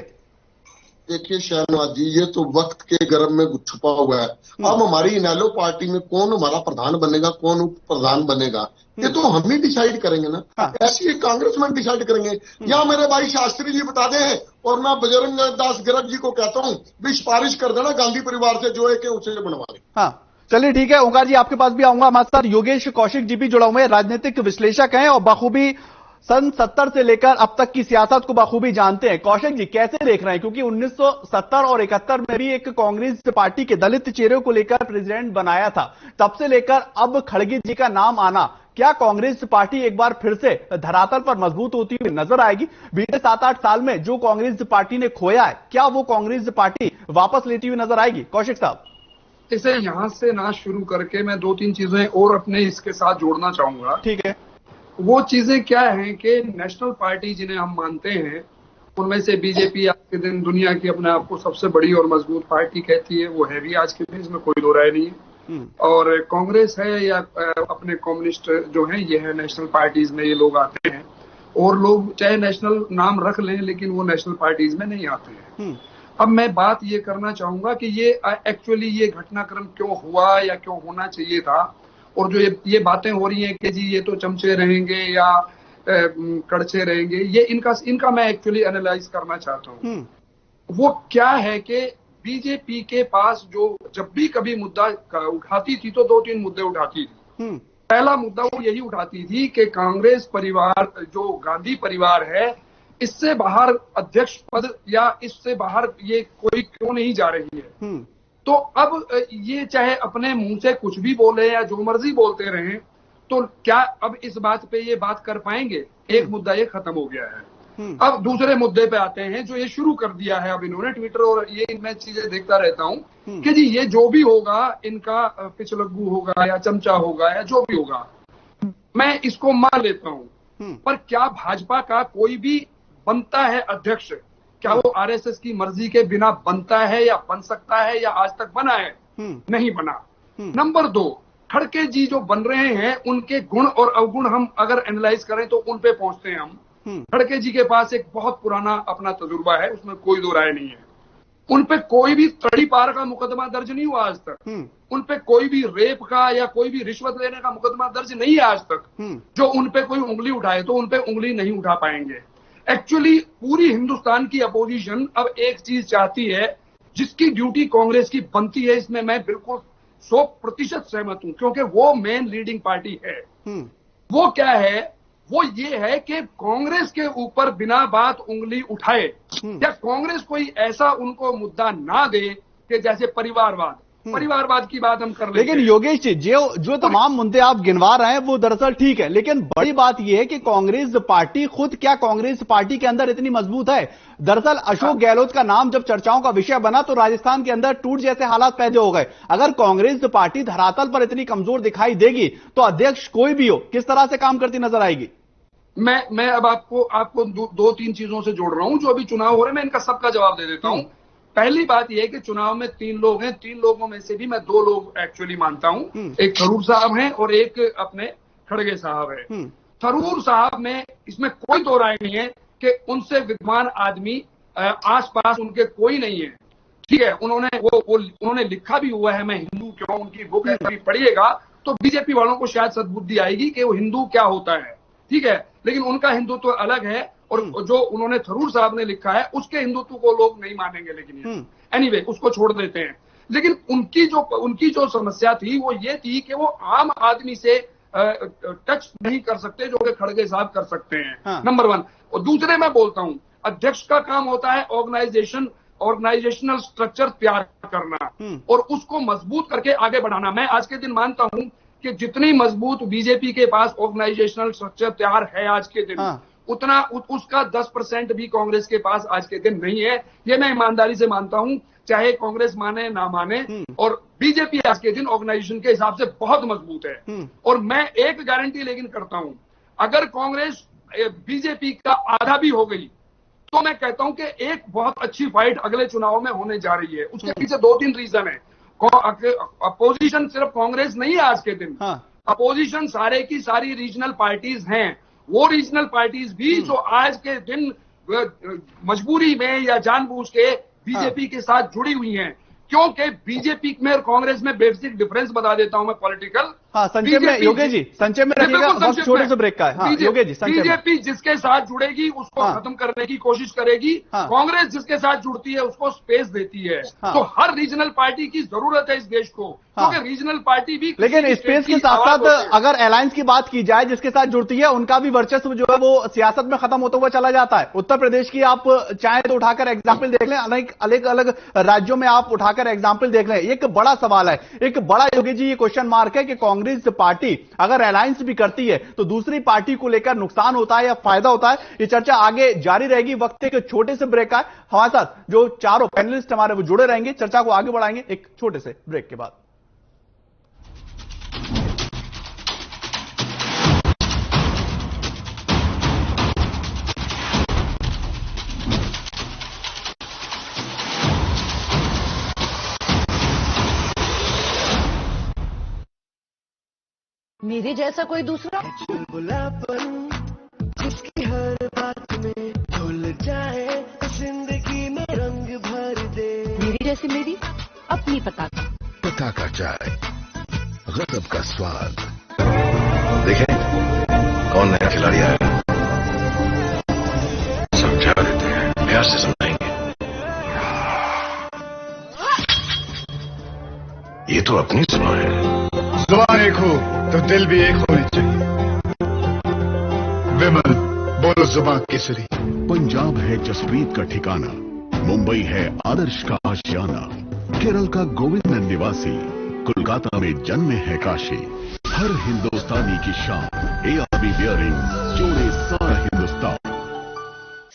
देखिए शहनवाज जी, ये तो वक्त के गर्भ में छुपा हुआ है। अब हमारी इनेलो पार्टी में कौन हमारा प्रधान बनेगा, कौन उप प्रधान बनेगा, ये तो हम ही डिसाइड करेंगे ना। ऐसी कांग्रेसमैन डिसाइड करेंगे, या मेरे भाई शास्त्री जी बता दें, और मैं बजरंग दास गर्ग जी को कहता हूं भी सिफारिश कर देना गांधी परिवार से जो है कि उसे बनवा दें। चलिए ठीक है ओंकार जी, आपके पास भी आऊंगा। हमारे साथ योगेश कौशिक जी भी जुड़ा हुए हैं, राजनीतिक विश्लेषक हैं और बखूबी सन 70 से लेकर अब तक की सियासत को बखूबी जानते हैं। कौशिक जी कैसे देख रहे हैं, क्योंकि 1970 और 71 में भी एक कांग्रेस पार्टी के दलित चेहरे को लेकर प्रेसिडेंट बनाया था, तब से लेकर अब खड़गे जी का नाम आना, क्या कांग्रेस पार्टी एक बार फिर से धरातल पर मजबूत होती हुई नजर आएगी? बीते 7-8 साल में जो कांग्रेस पार्टी ने खोया है, क्या वो कांग्रेस पार्टी वापस लेती हुई नजर आएगी? कौशिक साहब, इसे यहां से ना शुरू करके मैं 2-3 चीजें और अपने इसके साथ जोड़ना चाहूंगा। ठीक है। वो चीजें क्या हैं कि नेशनल पार्टी जिन्हें हम मानते हैं, उनमें से बीजेपी आज के दिन दुनिया की अपने आप को सबसे बड़ी और मजबूत पार्टी कहती है, वो है भी आज के दिन, इसमें कोई दो राय नहीं है। और कांग्रेस है या अपने कम्युनिस्ट जो हैं, ये है नेशनल पार्टीज में ये लोग आते हैं, और लोग चाहे नेशनल नाम रख लें लेकिन वो नेशनल पार्टीज में नहीं आते हैं। अब मैं बात ये करना चाहूंगा कि ये एक्चुअली ये घटनाक्रम क्यों हुआ या क्यों होना चाहिए था, और जो ये बातें हो रही हैं कि जी ये तो चमचे रहेंगे या कड़छे रहेंगे, ये इनका मैं एक्चुअली एनालाइज करना चाहता हूँ। वो क्या है कि बीजेपी के पास जो जब भी कभी मुद्दा उठाती थी तो 2-3 मुद्दे उठाती थी। पहला मुद्दा वो यही उठाती थी कि कांग्रेस परिवार, जो गांधी परिवार है, इससे बाहर अध्यक्ष पद या इससे बाहर ये कोई क्यों नहीं जा रही है। तो अब ये चाहे अपने मुंह से कुछ भी बोले या जो मर्जी बोलते रहें, तो क्या अब इस बात पे ये बात कर पाएंगे? एक मुद्दा ये खत्म हो गया है। अब दूसरे मुद्दे पे आते हैं जो ये शुरू कर दिया है अब इन्होंने ट्विटर, और ये मैं चीजें देखता रहता हूं कि जी ये जो भी होगा, इनका पिछलग्गू होगा या चमचा होगा या जो भी होगा, मैं इसको मान लेता हूं। पर क्या भाजपा का कोई भी बनता है अध्यक्ष, क्या वो आरएसएस की मर्जी के बिना बनता है या बन सकता है या आज तक बना है? नहीं बना। नंबर 2, खड़गे जी जो बन रहे हैं उनके गुण और अवगुण हम अगर एनालाइज करें तो उन पे पहुंचते हैं हम। खड़गे जी के पास एक बहुत पुराना अपना तजुर्बा है, उसमें कोई दो राय नहीं है। उन पे कोई भी तड़ीपार का मुकदमा दर्ज नहीं हुआ आज तक। उन पे कोई भी रेप का या कोई भी रिश्वत लेने का मुकदमा दर्ज नहीं है आज तक। जो उन पे कोई उंगली उठाए तो उन पे उंगली नहीं उठा पाएंगे। एक्चुअली पूरी हिंदुस्तान की अपोजिशन अब एक चीज चाहती है जिसकी ड्यूटी कांग्रेस की बनती है, इसमें मैं बिल्कुल 100% सहमत हूं, क्योंकि वो मेन लीडिंग पार्टी है। वो क्या है? वो ये है कि कांग्रेस के ऊपर बिना बात उंगली उठाए या कांग्रेस कोई ऐसा उनको मुद्दा ना दे कि जैसे परिवारवाद की बात हम कर लेते हैं। लेकिन योगेश जी, जो तमाम मुद्दे आप गिनवा रहे हैं वो दरअसल ठीक है, लेकिन बड़ी बात यह है कि कांग्रेस पार्टी खुद, क्या कांग्रेस पार्टी के अंदर इतनी मजबूत है? दरअसल अशोक गहलोत का नाम जब चर्चाओं का विषय बना तो राजस्थान के अंदर टूट जैसे हालात पैदा हो गए। अगर कांग्रेस पार्टी धरातल पर इतनी कमजोर दिखाई देगी तो अध्यक्ष कोई भी हो किस तरह से काम करती नजर आएगी? मैं अब आपको 2-3 चीजों से जोड़ रहा हूं जो अभी चुनाव हो रहे हैं, मैं इनका सबका जवाब दे देता हूं। पहली बात यह है कि चुनाव में 3 लोग हैं, 3 लोगों में से भी मैं 2 लोग एक्चुअली मानता हूं। एक थरूर साहब हैं और एक अपने खड़गे साहब है। थरूर साहब में इसमें कोई दो राय नहीं है कि उनसे विद्वान आदमी आसपास उनके कोई नहीं है। ठीक है, उन्होंने लिखा भी हुआ है मैं हिंदू क्यों, उनकी बुक है, पढ़िएगा तो बीजेपी वालों को शायद सद्बुद्धि आएगी कि वो हिंदू क्या होता है। ठीक है, लेकिन उनका हिंदुत्व अलग है और जो उन्होंने थरूर साहब ने लिखा है उसके हिंदुत्व को लोग नहीं मानेंगे। लेकिन एनीवे उसको छोड़ देते हैं। लेकिन उनकी जो समस्या थी वो ये थी कि वो आम आदमी से टच नहीं कर सकते जो कि खड़गे साहब कर सकते हैं। नंबर 1। और दूसरे मैं बोलता हूं, अध्यक्ष का काम होता है ऑर्गेनाइजेशनल स्ट्रक्चर तैयार करना और उसको मजबूत करके आगे बढ़ाना। मैं आज के दिन मानता हूं कि जितनी मजबूत बीजेपी के पास ऑर्गेनाइजेशनल स्ट्रक्चर तैयार है आज के दिन, उतना उसका 10% भी कांग्रेस के पास आज के दिन नहीं है। ये मैं ईमानदारी से मानता हूं, चाहे कांग्रेस माने ना माने। और बीजेपी आज के दिन ऑर्गेनाइजेशन के हिसाब से बहुत मजबूत है। और मैं एक गारंटी लेकिन करता हूं, अगर कांग्रेस बीजेपी का आधा भी हो गई तो मैं कहता हूं कि एक बहुत अच्छी फाइट अगले चुनाव में होने जा रही है। उसके पीछे 2-3 रीजन है। अपोजिशन सिर्फ कांग्रेस नहीं है आज के दिन। अपोजिशन सारे की सारी रीजनल पार्टीज हैं। वो रीजनल पार्टीज भी जो आज के दिन मजबूरी में या जानबूझ के बीजेपी के साथ जुड़ी हुई हैं, क्योंकि बीजेपी में और कांग्रेस में बेसिक डिफरेंस बता देता हूं मैं पॉलिटिकल। संचय में योगेश जी, संचय में रखिएगा, छोटे से ब्रेक का है। योगेश जी, बीजेपी जिसके साथ जुड़ेगी उसको खत्म करने की कोशिश करेगी। कांग्रेस जिसके साथ जुड़ती है उसको स्पेस देती है। तो हर रीजनल पार्टी की जरूरत है इस देश को, क्योंकि रीजनल पार्टी भी, लेकिन स्पेस के साथ साथ अगर अलायंस की बात की जाए जिसके साथ जुड़ती है उनका भी वर्चस्व जो है वो सियासत में खत्म होता हुआ चला जाता है। उत्तर प्रदेश की आप चाहे तो उठाकर एग्जाम्पल देख लें, अलग अलग राज्यों में आप उठाकर एग्जाम्पल देख लें। एक बड़ा सवाल है, एक बड़ा योगी जी ये क्वेश्चन मार्क है कि कांग्रेस पार्टी अगर अलायंस भी करती है तो दूसरी पार्टी को लेकर नुकसान होता है या फायदा होता है। ये चर्चा आगे जारी रहेगी। वक्त एक छोटे से ब्रेक का है। हमारे साथ जो चारों पैनलिस्ट हमारे वो जुड़े रहेंगे, चर्चा को आगे बढ़ाएंगे एक छोटे से ब्रेक के बाद। मेरे जैसा कोई दूसरा बुलापन जिसकी हर बात में धुल जाए, जिंदगी में रंग भर दे। मेरी जैसी मेरी अपनी पता का चाय, गजब का स्वाद। देखें कौन नया खिलाड़ी आया। प्यार से समझाएंगे। ये तो अपनी जुबान है। जुबान एक हो तो दिल भी एक होने चाहिए। विमल बोलो जुबान केसरी। पंजाब है जसप्रीत का ठिकाना, मुंबई है आदर्श का आशियाना, केरल का गोविंद निवासी, कोलकाता में जन्मे है काशी। हर हिंदुस्तानी की शान, ARB बियरिंग जोड़े सारा हिंदुस्तान।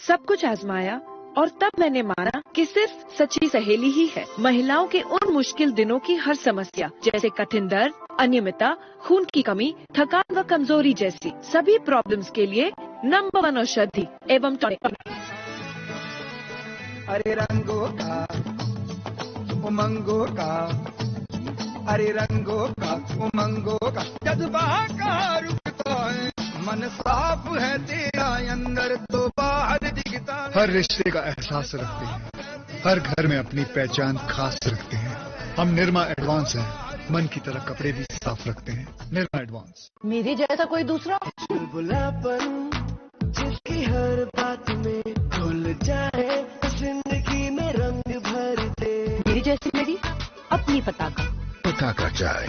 सब कुछ आजमाया और तब मैंने माना कि सिर्फ सच्ची सहेली ही है महिलाओं के उन मुश्किल दिनों की हर समस्या, जैसे कठिन दर्द, अनियमितता, खून की कमी, थकान व कमजोरी जैसी सभी प्रॉब्लम्स के लिए नंबर 1 औषधि एवं टॉनिक। अरे रंगों का उमंगों का, अरे रंगों का उमंगों का जज्बा का रुकता है, मन साफ है तेरा अंदर तो बाहर दिखता है। हर रिश्ते का एहसास रखते हैं, हर घर में अपनी पहचान खास रखते हैं। हम निर्मा एडवांस हैं, मन की तरह कपड़े भी साफ रखते हैं। निर्मा एडवांस। मेरे जैसा कोई दूसरा? बुलापन जिसकी हर बात में घुल जाए, जिंदगी में रंग भर दे। मेरी जैसी मेरी अपनी पताका। पताका चाय,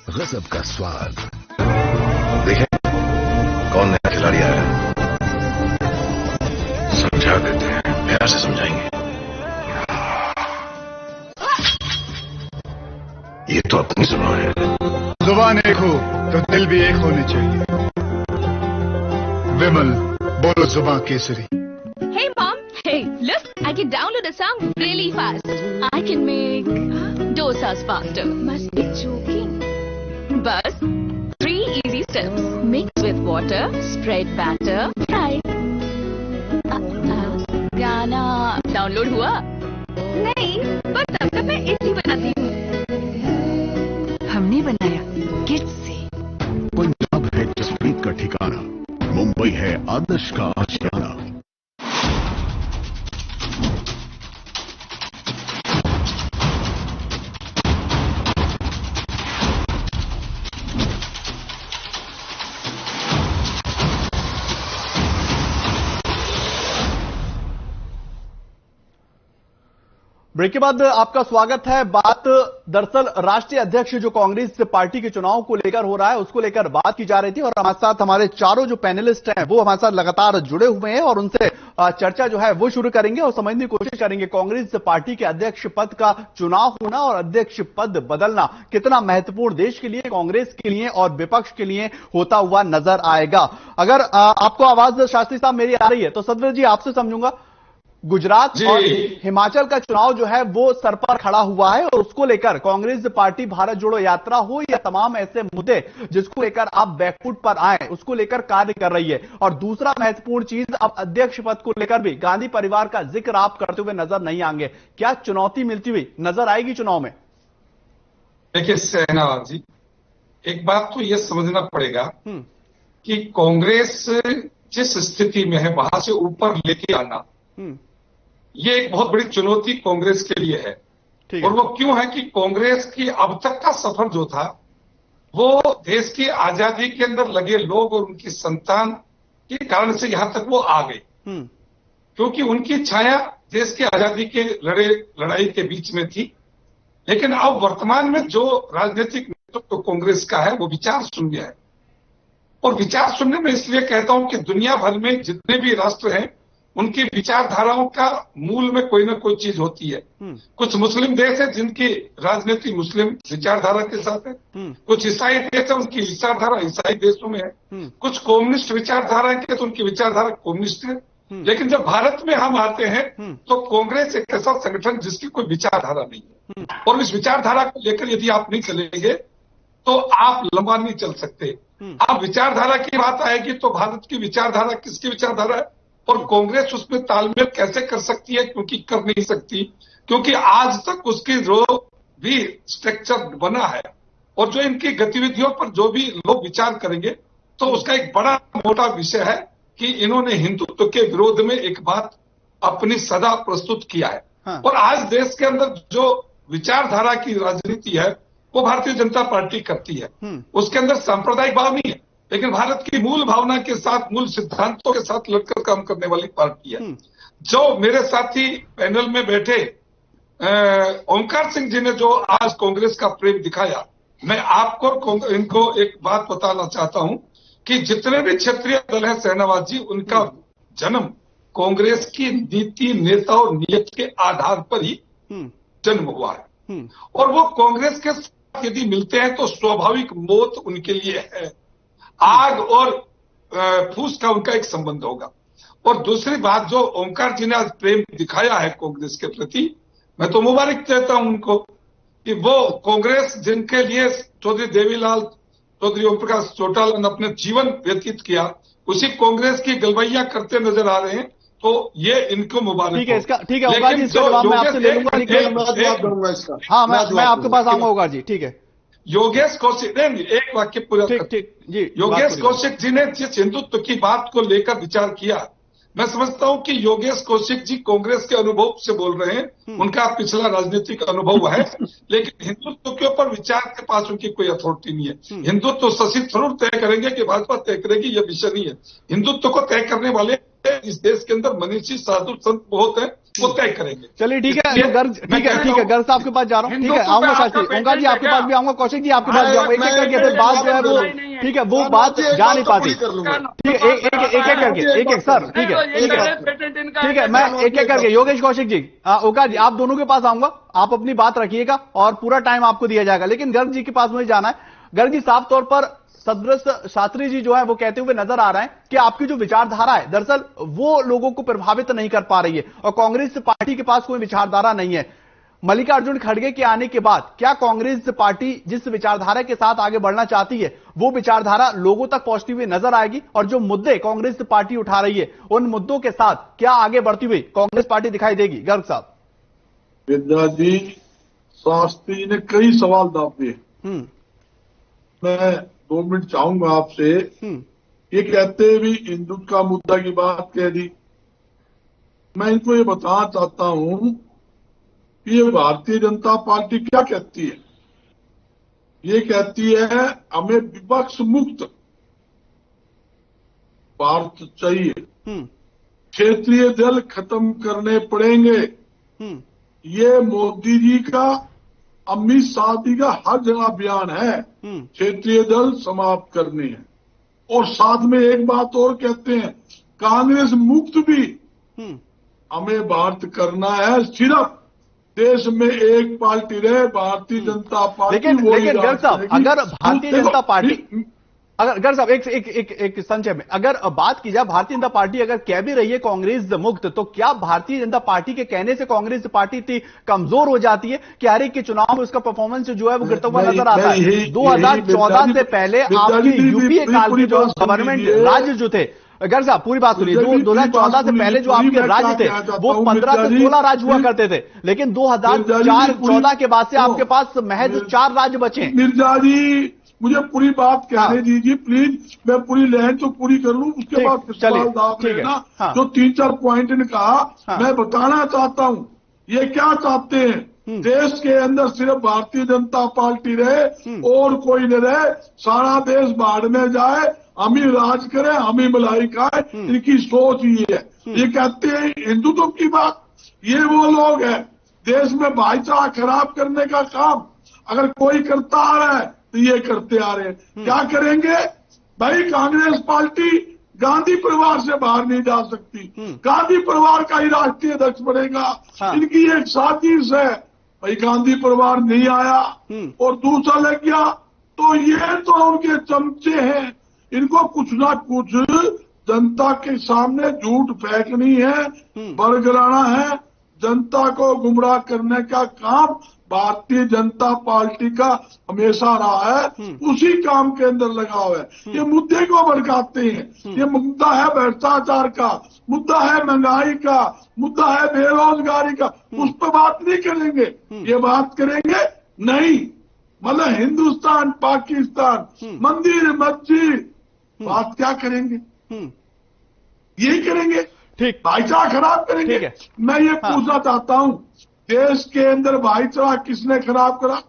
गजब का स्वाद। देखें कौन नया खिलाड़ी आया है, समझा देते हैं, प्यार से समझाएंगे। ये तो अपनी जुबान है। जुबान एक हो तो दिल भी एक होने चाहिए। विमल बोलो जुबान Kesari. Hey mom, hey, look, I can download a song really fast. I can make dosas faster. Must be joking. Bus, 3 easy steps. Mix with water, spread batter, fry. गाना डाउनलोड हुआ? नहीं, पर तब तक मैं इडली बनाती हूँ। हमने बनाया किड्स से। पंजाब है जसप्रीत का ठिकाना, मुंबई है आदर्श का आशियाना। ब्रेक के बाद आपका स्वागत है। बात दरअसल राष्ट्रीय अध्यक्ष जो कांग्रेस पार्टी के चुनाव को लेकर हो रहा है उसको लेकर बात की जा रही थी और हमारे साथ हमारे चारों जो पैनलिस्ट हैं वो हमारे साथ लगातार जुड़े हुए हैं और उनसे चर्चा जो है वो शुरू करेंगे और समझने की कोशिश करेंगे कांग्रेस पार्टी के अध्यक्ष पद का चुनाव होना और अध्यक्ष पद बदलना कितना महत्वपूर्ण देश के लिए, कांग्रेस के लिए और विपक्ष के लिए होता हुआ नजर आएगा। अगर आपको आवाज शास्त्री साहब मेरी आ रही है तो सदर जी आपसे समझूंगा। गुजरात और हिमाचल का चुनाव जो है वो सर पर खड़ा हुआ है और उसको लेकर कांग्रेस पार्टी भारत जोड़ो यात्रा हो या तमाम ऐसे मुद्दे जिसको लेकर आप बैकफुट पर आए उसको लेकर कार्य कर रही है। और दूसरा महत्वपूर्ण चीज, अब अध्यक्ष पद को लेकर भी गांधी परिवार का जिक्र आप करते हुए नजर नहीं आएंगे। क्या चुनौती मिलती हुई नजर आएगी चुनाव में? देखिए सहनावाल जी, एक बात तो यह समझना पड़ेगा कि कांग्रेस जिस स्थिति में है वहां से ऊपर लेके आना ये एक बहुत बड़ी चुनौती कांग्रेस के लिए है। और वो क्यों है कि कांग्रेस की अब तक का सफर जो था वो देश की आजादी के अंदर लगे लोग और उनकी संतान के कारण से यहां तक वो आ गए, क्योंकि उनकी छाया देश की आजादी के लड़ाई के बीच में थी। लेकिन अब वर्तमान में जो राजनीतिक नेतृत्व कांग्रेस का है वो विचार शून्य है। और विचार शून्य में इसलिए कहता हूं कि दुनिया भर में जितने भी राष्ट्र हैं उनकी विचारधाराओं का मूल में कोई ना कोई चीज होती है। कुछ मुस्लिम देश है जिनकी राजनीति मुस्लिम विचारधारा के साथ है, कुछ ईसाई देश है उनकी विचारधारा ईसाई देशों में है, कुछ कम्युनिस्ट विचारधारा के तो उनकी विचारधारा कम्युनिस्ट है। लेकिन जब भारत में हम आते हैं तो कांग्रेस एक ऐसा संगठन जिसकी कोई विचारधारा नहीं है और इस विचारधारा को लेकर यदि आप नहीं चलेंगे तो आप लंबा नहीं चल सकते। आप विचारधारा की बात आएगी तो भारत की विचारधारा किसकी विचारधारा है और कांग्रेस उसमें तालमेल कैसे कर सकती है, क्योंकि कर नहीं सकती, क्योंकि आज तक उसकी जो भी स्ट्रक्चर बना है और जो इनकी गतिविधियों पर जो भी लोग विचार करेंगे तो उसका एक बड़ा मोटा विषय है कि इन्होंने हिंदुत्व के विरोध में एक बात अपनी सदा प्रस्तुत किया है। और आज देश के अंदर जो विचारधारा की राजनीति है वो भारतीय जनता पार्टी करती है। उसके अंदर सांप्रदायिक भाव नहीं है, लेकिन भारत की मूल भावना के साथ, मूल सिद्धांतों के साथ लड़कर काम करने वाली पार्टी है। जो मेरे साथी पैनल में बैठे ओंकार सिंह जी ने जो आज कांग्रेस का प्रेम दिखाया, मैं आपको इनको एक बात बताना चाहता हूं कि जितने भी क्षेत्रीय दल हैं शहनवाज जी, उनका जन्म कांग्रेस की नीति, नेता और नीयत के आधार पर ही जन्म हुआ है। और वो कांग्रेस के साथ यदि मिलते हैं तो स्वाभाविक मौत उनके लिए है। आग और फूस का उनका एक संबंध होगा। और दूसरी बात, जो ओंकार जी ने आज प्रेम दिखाया है कांग्रेस के प्रति, मैं तो मुबारक देता हूं उनको कि वो कांग्रेस जिनके लिए चौधरी देवीलाल, चौधरी ओम प्रकाश चौटाला ने अपने जीवन व्यतीत किया, उसी कांग्रेस की गलवैया करते नजर आ रहे हैं। तो ये इनको मुबारक। ठीक है, इसका ठीक है ओंकार जी, इसका जवाब मैं आपसे ले लूंगा। हाँ, मैं आपके पास आऊंगा ओंकार जी। ठीक है, योगेश कौशिक, नहीं एक वाक्य पूरा। ठीक जी। योगेश कौशिक जी ने जिस हिंदुत्व की बात को लेकर विचार किया, मैं समझता हूं कि योगेश कौशिक जी कांग्रेस के अनुभव से बोल रहे हैं, उनका पिछला राजनीतिक अनुभव है, लेकिन हिंदुत्व के ऊपर विचार के पास उनकी कोई अथॉरिटी नहीं है। हिंदुत्व शशि थरूर तय करेंगे कि भाजपा तय करेगी, यह विषय नहीं है। हिंदुत्व को तय करने वाले इस देश के अंदर मनीषी साधु संत बहुत है, वो तय करेंगे। चलिए ठीक है, गर्ग साहब के पास जा रहा हूँ। ठीक है, आऊंगा शास्त्री, ओंकार जी आपके पास भी आऊंगा, कौशिक जी आपके पास भी आऊंगा। एक एक करके फिर बात जो है वो, ठीक है, वो बात जा नहीं पाती। ठीक है, एक एक करके, एक सर, ठीक है, मैं एक एक करके, योगेश कौशिक जी, ओंकार जी, आप दोनों के पास आऊंगा, आप अपनी बात रखिएगा और पूरा टाइम आपको दिया जाएगा। लेकिन गर्ग जी के पास मुझे जाना है। गर्ग जी, साफ तौर पर सदृश शास्त्री जी जो है वो कहते हुए नजर आ रहे हैं कि आपकी जो विचारधारा है दरअसल वो लोगों को प्रभावित नहीं कर पा रही है और कांग्रेस पार्टी के पास कोई विचारधारा नहीं है। मल्लिकार्जुन खड़गे के आने के बाद क्या कांग्रेस पार्टी जिस विचारधारा के साथ आगे बढ़ना चाहती है वो विचारधारा लोगों तक पहुंचती हुई नजर आएगी, और जो मुद्दे कांग्रेस पार्टी उठा रही है उन मुद्दों के साथ क्या आगे बढ़ती हुई कांग्रेस पार्टी दिखाई देगी? गर्ग साहब। विद्या जी, शास्त्री ने कई सवाल दाब दिए, मैं 2 मिनट चाहूंगा आपसे। ये कहते भी हिंदुत्व का मुद्दा की बात कह दी। मैं इनको ये बताना चाहता हूं कि ये भारतीय जनता पार्टी क्या कहती है। ये कहती है हमें विपक्ष मुक्त भारत चाहिए, क्षेत्रीय दल खत्म करने पड़ेंगे। ये मोदी जी का, अमित शाह जी का हर जगह बयान है, क्षेत्रीय दल समाप्त करने हैं। और साथ में एक बात और कहते हैं, कांग्रेस मुक्त भी हमें भारत करना है, सिर्फ देश में एक पार्टी रहे, भारतीय जनता पार्टी। लेकिन गर्ग साहब, अगर भारतीय जनता पार्टी, अगर गर्ग साहब एक संचय में अगर बात की जाए, भारतीय जनता पार्टी अगर कह भी रही है कांग्रेस मुक्त, तो क्या भारतीय जनता पार्टी के कहने से कांग्रेस पार्टी इतनी कमजोर हो जाती है कि हर एक के चुनाव में उसका परफॉर्मेंस जो है वो गिरता हुआ नजर आता है? 2014 से पहले आपकी यूपीए काल की जो गवर्नमेंट राज्य जो थे, गर्ग साहब पूरी बात सुनिए, 2014 से पहले जो आपके राज्य थे वो 15 से 16 राज्य हुआ करते थे, लेकिन 2004-14 के बाद से आपके पास महज 4 राज्य बचे। मिर्जा जी, मुझे पूरी बात कहने दीजिए प्लीज, मैं पूरी लाइन तो पूरी कर लूं, उसके बाद सवाल दाव लेना। जो 3-4 पॉइंट ने कहा, मैं बताना चाहता हूं ये क्या चाहते हैं। देश के अंदर सिर्फ भारतीय जनता पार्टी रहे और कोई न रहे, सारा देश बाढ़ में जाए, हम ही राज करें, हम ही मलाई खाए, इनकी सोच ये है। ये कहते हैं हिंदुत्व की बात, ये वो लोग हैं देश में भाईचारा खराब करने का काम अगर कोई करता आ रहा है तो ये करते आ रहे हैं। क्या करेंगे भाई? कांग्रेस पार्टी गांधी परिवार से बाहर नहीं जा सकती, गांधी परिवार का ही राष्ट्रीय अध्यक्ष बनेगा। इनकी एक साजिश है भाई, गांधी परिवार नहीं आया और दूसरा लग गया, तो ये तो उनके चमचे हैं। इनको कुछ ना कुछ जनता के सामने झूठ फेंकनी है, बरगलाना है, जनता को गुमराह करने का काम भारतीय जनता पार्टी का हमेशा रहा है, उसी काम के अंदर लगा हुआ है। ये मुद्दे को भड़काते हैं। ये मुद्दा है भ्रष्टाचार का, मुद्दा है महंगाई का, मुद्दा है बेरोजगारी का, उस पर बात नहीं करेंगे। ये बात करेंगे नहीं, मतलब हिंदुस्तान पाकिस्तान, मंदिर मस्जिद, बात क्या करेंगे? ये करेंगे, ठीक, भाईचारा खराब करेंगे। मैं ये पूछना चाहता हूं, देश के अंदर भाईचारा किसने खराब करा?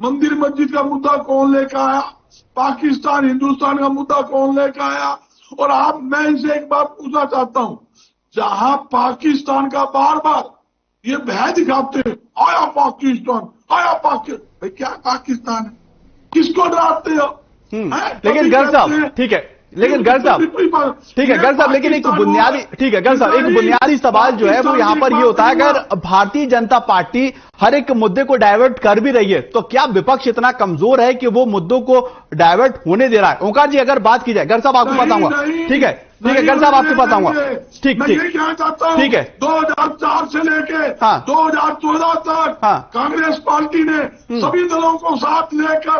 मंदिर मस्जिद का मुद्दा कौन लेकर आया? पाकिस्तान हिंदुस्तान का मुद्दा कौन लेकर आया? और आप, मैं इनसे एक बात पूछना चाहता हूं, जहां पाकिस्तान का बार बार ये भय दिखाते हैं, आया पाकिस्तान, आया पाकिस्तान। भाई क्या पाकिस्तान है, किसको डराते हो? लेकिन गर्ग साहब ठीक है, लेकिन गर्ग साहब ठीक है, गर्ग साहब लेकिन एक बुनियादी ठीक है गर्ग साहब, एक बुनियादी सवाल जो है वो यहां पर ये होता है, अगर भारतीय जनता पार्टी हर एक मुद्दे को डाइवर्ट कर भी रही है तो क्या विपक्ष इतना कमजोर है कि वो मुद्दों को डाइवर्ट होने दे रहा है? ओंकार जी अगर बात की जाए, गर्ग साहब आपको बताऊंगा, ठीक है गर्ग साहब आपको बताऊंगा, ठीक ठीक ठीक है। 2004 से लेके 2014 तक कांग्रेस पार्टी ने सभी दलों को साथ लेकर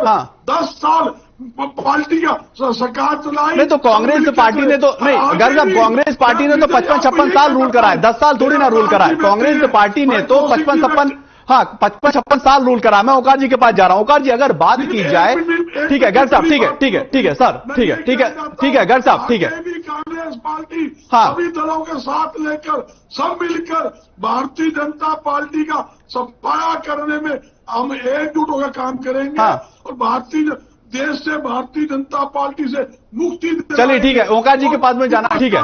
10 साल पार्टी का सरकार चलाई। नहीं तो कांग्रेस पार्टी ने तो नहीं गर्ग साहब, कांग्रेस पार्टी ने तो 55-56 साल रूल करा है, 10 साल थोड़ी ना रूल करा है। कांग्रेस पार्टी ने तो 55-56 साल रूल करा। मैं ओंकार जी के पास जा रहा हूं। ओंकार जी अगर बात की जाए, ठीक है गर्ग साहब, ठीक है सर, ठीक है गर्ग साहब, ठीक है। कांग्रेस पार्टी सभी दलों के साथ लेकर सब मिलकर भारतीय जनता पार्टी का सफाया करने में हम एकजुट होकर काम करेंगे और देश से भारतीय जनता पार्टी से मुक्ति। चलिए ठीक है, ओंकार जी के पास में जाना, ठीक है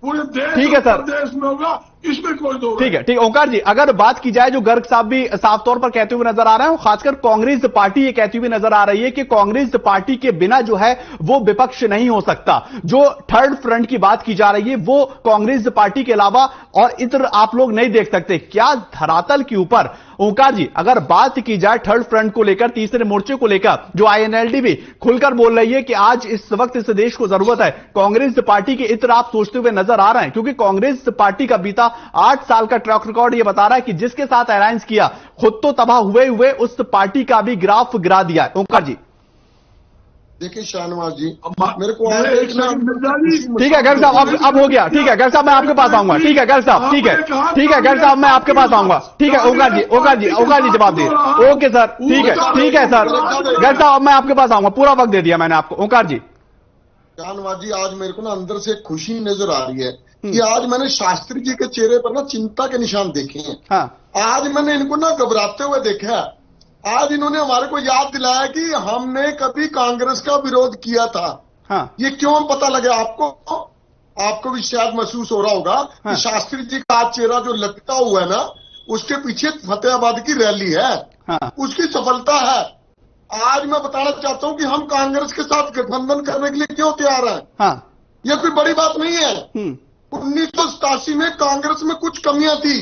पूरे देश, ठीक है सर, देश में होगा, इसमें कोई दो ठीक है। ओंकार जी अगर बात की जाए, जो गर्ग साहब भी साफ तौर पर कहते हुए नजर आ रहे हैं, खासकर कांग्रेस पार्टी ये कहती हुई नजर आ रही है कि कांग्रेस पार्टी के बिना जो है वो विपक्ष नहीं हो सकता। जो थर्ड फ्रंट की बात की जा रही है वो कांग्रेस पार्टी के अलावा और इतर आप लोग नहीं देख सकते। क्या धरातल के ऊपर ओंकार जी अगर बात की जाए थर्ड फ्रंट को लेकर, तीसरे मोर्चे को लेकर, जो आईएनएलडी भी खुलकर बोल रही है कि आज इस वक्त इस देश को जरूरत है, कांग्रेस पार्टी के इतर आप सोचते हुए नजर आ रहे हैं? क्योंकि कांग्रेस पार्टी का बीता 8 साल का ट्रैक रिकॉर्ड यह बता रहा है कि जिसके साथ अलायंस किया खुद तो तबाह हुए उस पार्टी का भी ग्राफ गिरा दिया है। ओंकार जी देखिए शाहनवाज जी, मेरे को ठीक है गर्ग साहब, अब हो गया, ठीक है गर्ग साहब मैं आपके पास आऊंगा, ठीक है गर्ग साहब, ठीक है गर्ग साहब मैं आपके पास आऊंगा, ठीक है ओंकार जी जवाब दिए, ओके सर, ठीक है सर, गर्ग साहब मैं आपके पास आऊंगा, पूरा वक्त दे दिया मैंने आपको। ओंकार जी शाहनवाज जी, आज मेरे को ना अंदर से खुशी नजर आ रही है कि आज मैंने शास्त्री जी के चेहरे पर ना चिंता के निशान देखे हैं। आज मैंने इनको ना घबराते हुए देखा है। आज इन्होंने हमारे को याद दिलाया कि हमने कभी कांग्रेस का विरोध किया था। ये क्यों पता लगे आपको भी शायद महसूस हो रहा होगा कि शास्त्री जी का आज चेहरा जो लटका हुआ है ना, उसके पीछे फतेहाबाद की रैली है, उसकी सफलता है। आज मैं बताना चाहता हूं कि हम कांग्रेस के साथ गठबंधन करने के लिए क्यों तैयार हैं। ये कोई बड़ी बात नहीं है। 1987 में कांग्रेस में कुछ कमियां थी,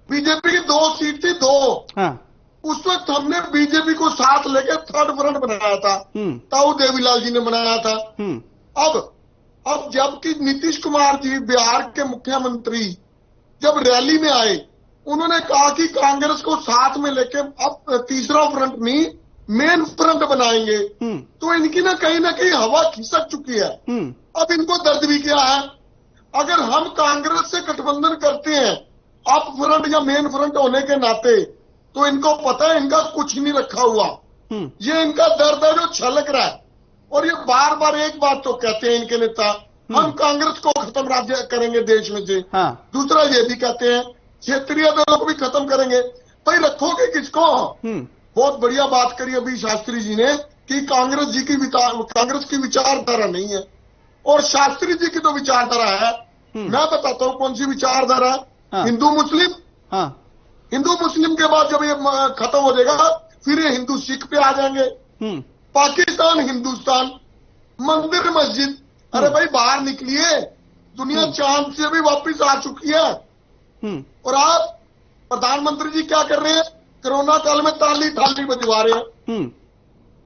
बीजेपी की 2 सीट थी, 2 उस वक्त हमने बीजेपी को साथ लेके थर्ड फ्रंट बनाया था, ताऊ देवीलाल जी ने बनाया था। अब जबकि नीतीश कुमार जी बिहार के मुख्यमंत्री जब रैली में आए, उन्होंने कहा कि कांग्रेस को साथ में लेके अब तीसरा फ्रंट नहीं मेन फ्रंट बनाएंगे, तो इनकी ना कहीं हवा खिसक चुकी है। अब इनको दर्द भी क्या है, अगर हम कांग्रेस से गठबंधन करते हैं अप फ्रंट या मेन फ्रंट होने के नाते, तो इनको पता है इनका कुछ नहीं रखा हुआ। ये इनका दर्द है जो छलक रहा है। और ये बार बार एक बात तो कहते हैं इनके नेता, हम कांग्रेस को खत्म राज्य करेंगे देश में से। दूसरा ये भी कहते हैं क्षेत्रीय दलों को भी खत्म करेंगे। भाई रखोगे किसको? बहुत बढ़िया बात करी अभी शास्त्री जी ने कि कांग्रेस की विचारधारा नहीं है और शास्त्री जी की तो विचारधारा है। मैं बताता हूँ कौन सी विचारधारा। हिंदू मुस्लिम के बाद जब ये खत्म हो जाएगा, फिर ये हिंदू सिख पे आ जाएंगे। पाकिस्तान हिंदुस्तान, मंदिर मस्जिद, अरे भाई बाहर निकलिए, दुनिया चांद से भी वापस आ चुकी है। और आप प्रधानमंत्री जी क्या कर रहे हैं? कोरोना काल में ताली बजवा रहे हैं,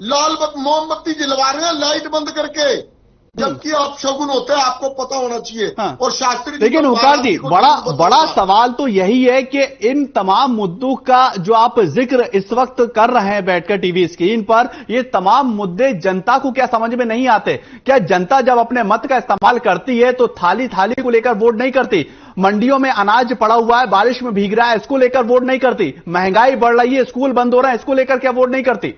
लाल मोमबत्ती जलवा रहे हैं लाइट बंद करके, जबकि आप शगुन होते हैं, आपको पता होना चाहिए। और शास्त्री, लेकिन ओंकार जी बड़ा सवाल तो यही है कि इन तमाम मुद्दों का जो आप जिक्र इस वक्त कर रहे हैं बैठकर टीवी स्क्रीन पर, ये तमाम मुद्दे जनता को क्या समझ में नहीं आते? क्या जनता जब अपने मत का इस्तेमाल करती है तो थाली को लेकर वोट नहीं करती? मंडियों में अनाज पड़ा हुआ है, बारिश में भीग रहा है, इसको लेकर वोट नहीं करती? महंगाई बढ़ रही है, स्कूल बंद हो रहा है, इसको लेकर क्या वोट नहीं करती?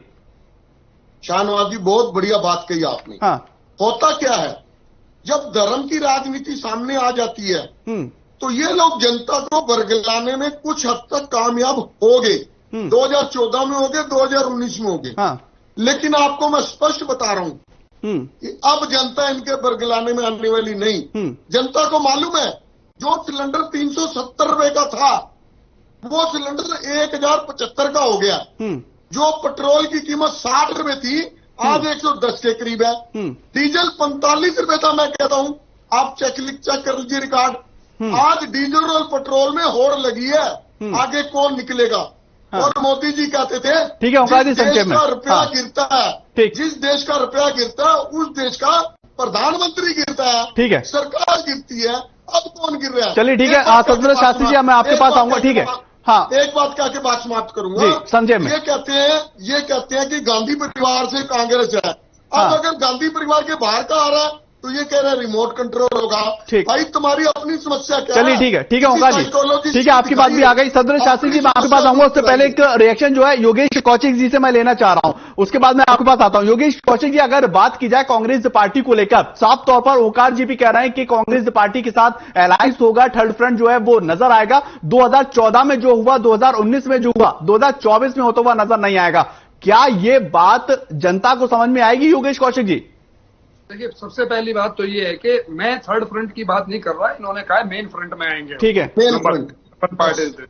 शाहनवाज जी बहुत बढ़िया बात कही आपने। होता क्या है, जब धर्म की राजनीति सामने आ जाती है तो ये लोग जनता को बरगलाने में कुछ हद तक कामयाब हो गए। 2014 में हो गए, 2019 में हो गए। लेकिन आपको मैं स्पष्ट बता रहा हूं कि अब जनता इनके बरगलाने में आने वाली नहीं। जनता को मालूम है जो सिलेंडर 370 रुपए का था वो सिलेंडर 1075 का हो गया। जो पेट्रोल की कीमत 60 रुपए थी आज 110 के करीब है। डीजल 45 रुपए था। मैं कहता हूं आप चेक कर लीजिए रिकॉर्ड। आज डीजल और पेट्रोल में होड़ लगी है, आगे कौन निकलेगा। और मोदी जी कहते थे ठीक है, जिस देश का रुपया गिरता है, जिस देश का रुपया गिरता है उस देश का प्रधानमंत्री गिरता है, ठीक है, सरकार गिरती है। अब कौन गिर रहा है? चलिए ठीक है, सत्येंद्र शास्त्री जी मैं आपके पास आऊंगा। ठीक है, हाँ एक बात कह के बात समाप्त करूंगा। संजय में ये कहते हैं कि गांधी परिवार से कांग्रेस है। अब अगर गांधी परिवार के बाहर का आ रहा है तो ये कह रहे हैं रिमोट कंट्रोल होगा। भाई तुम्हारी अपनी समस्या क्या है? चलिए ठीक है ओंकार जी, ठीक है, आपकी बात भी आ गई। सत्येंद्र शास्त्री जी मैं आपके पास आऊंगा, उससे पहले एक रिएक्शन जो है योगेश कौशिक जी से मैं लेना चाह रहा हूं, उसके बाद मैं आपके पास आता हूं। योगेश कौशिक जी, अगर बात की जाए कांग्रेस पार्टी को लेकर, साफ तौर पर ओंकार जी भी कह रहे हैं कि कांग्रेस पार्टी के साथ अलायंस होगा, थर्ड फ्रंट जो है वो नजर आएगा। 2014 में जो हुआ, 2019 में जो हुआ, 2024 में होता हुआ नजर नहीं आएगा। क्या ये बात जनता को समझ में आएगी योगेश कौशिक जी? देखिए, सबसे पहली बात तो ये है कि मैं थर्ड फ्रंट की बात नहीं कर रहा। इन्होंने कहा है मेन फ्रंट में आएंगे। ठीक है, मेन फ्रंट पार्टी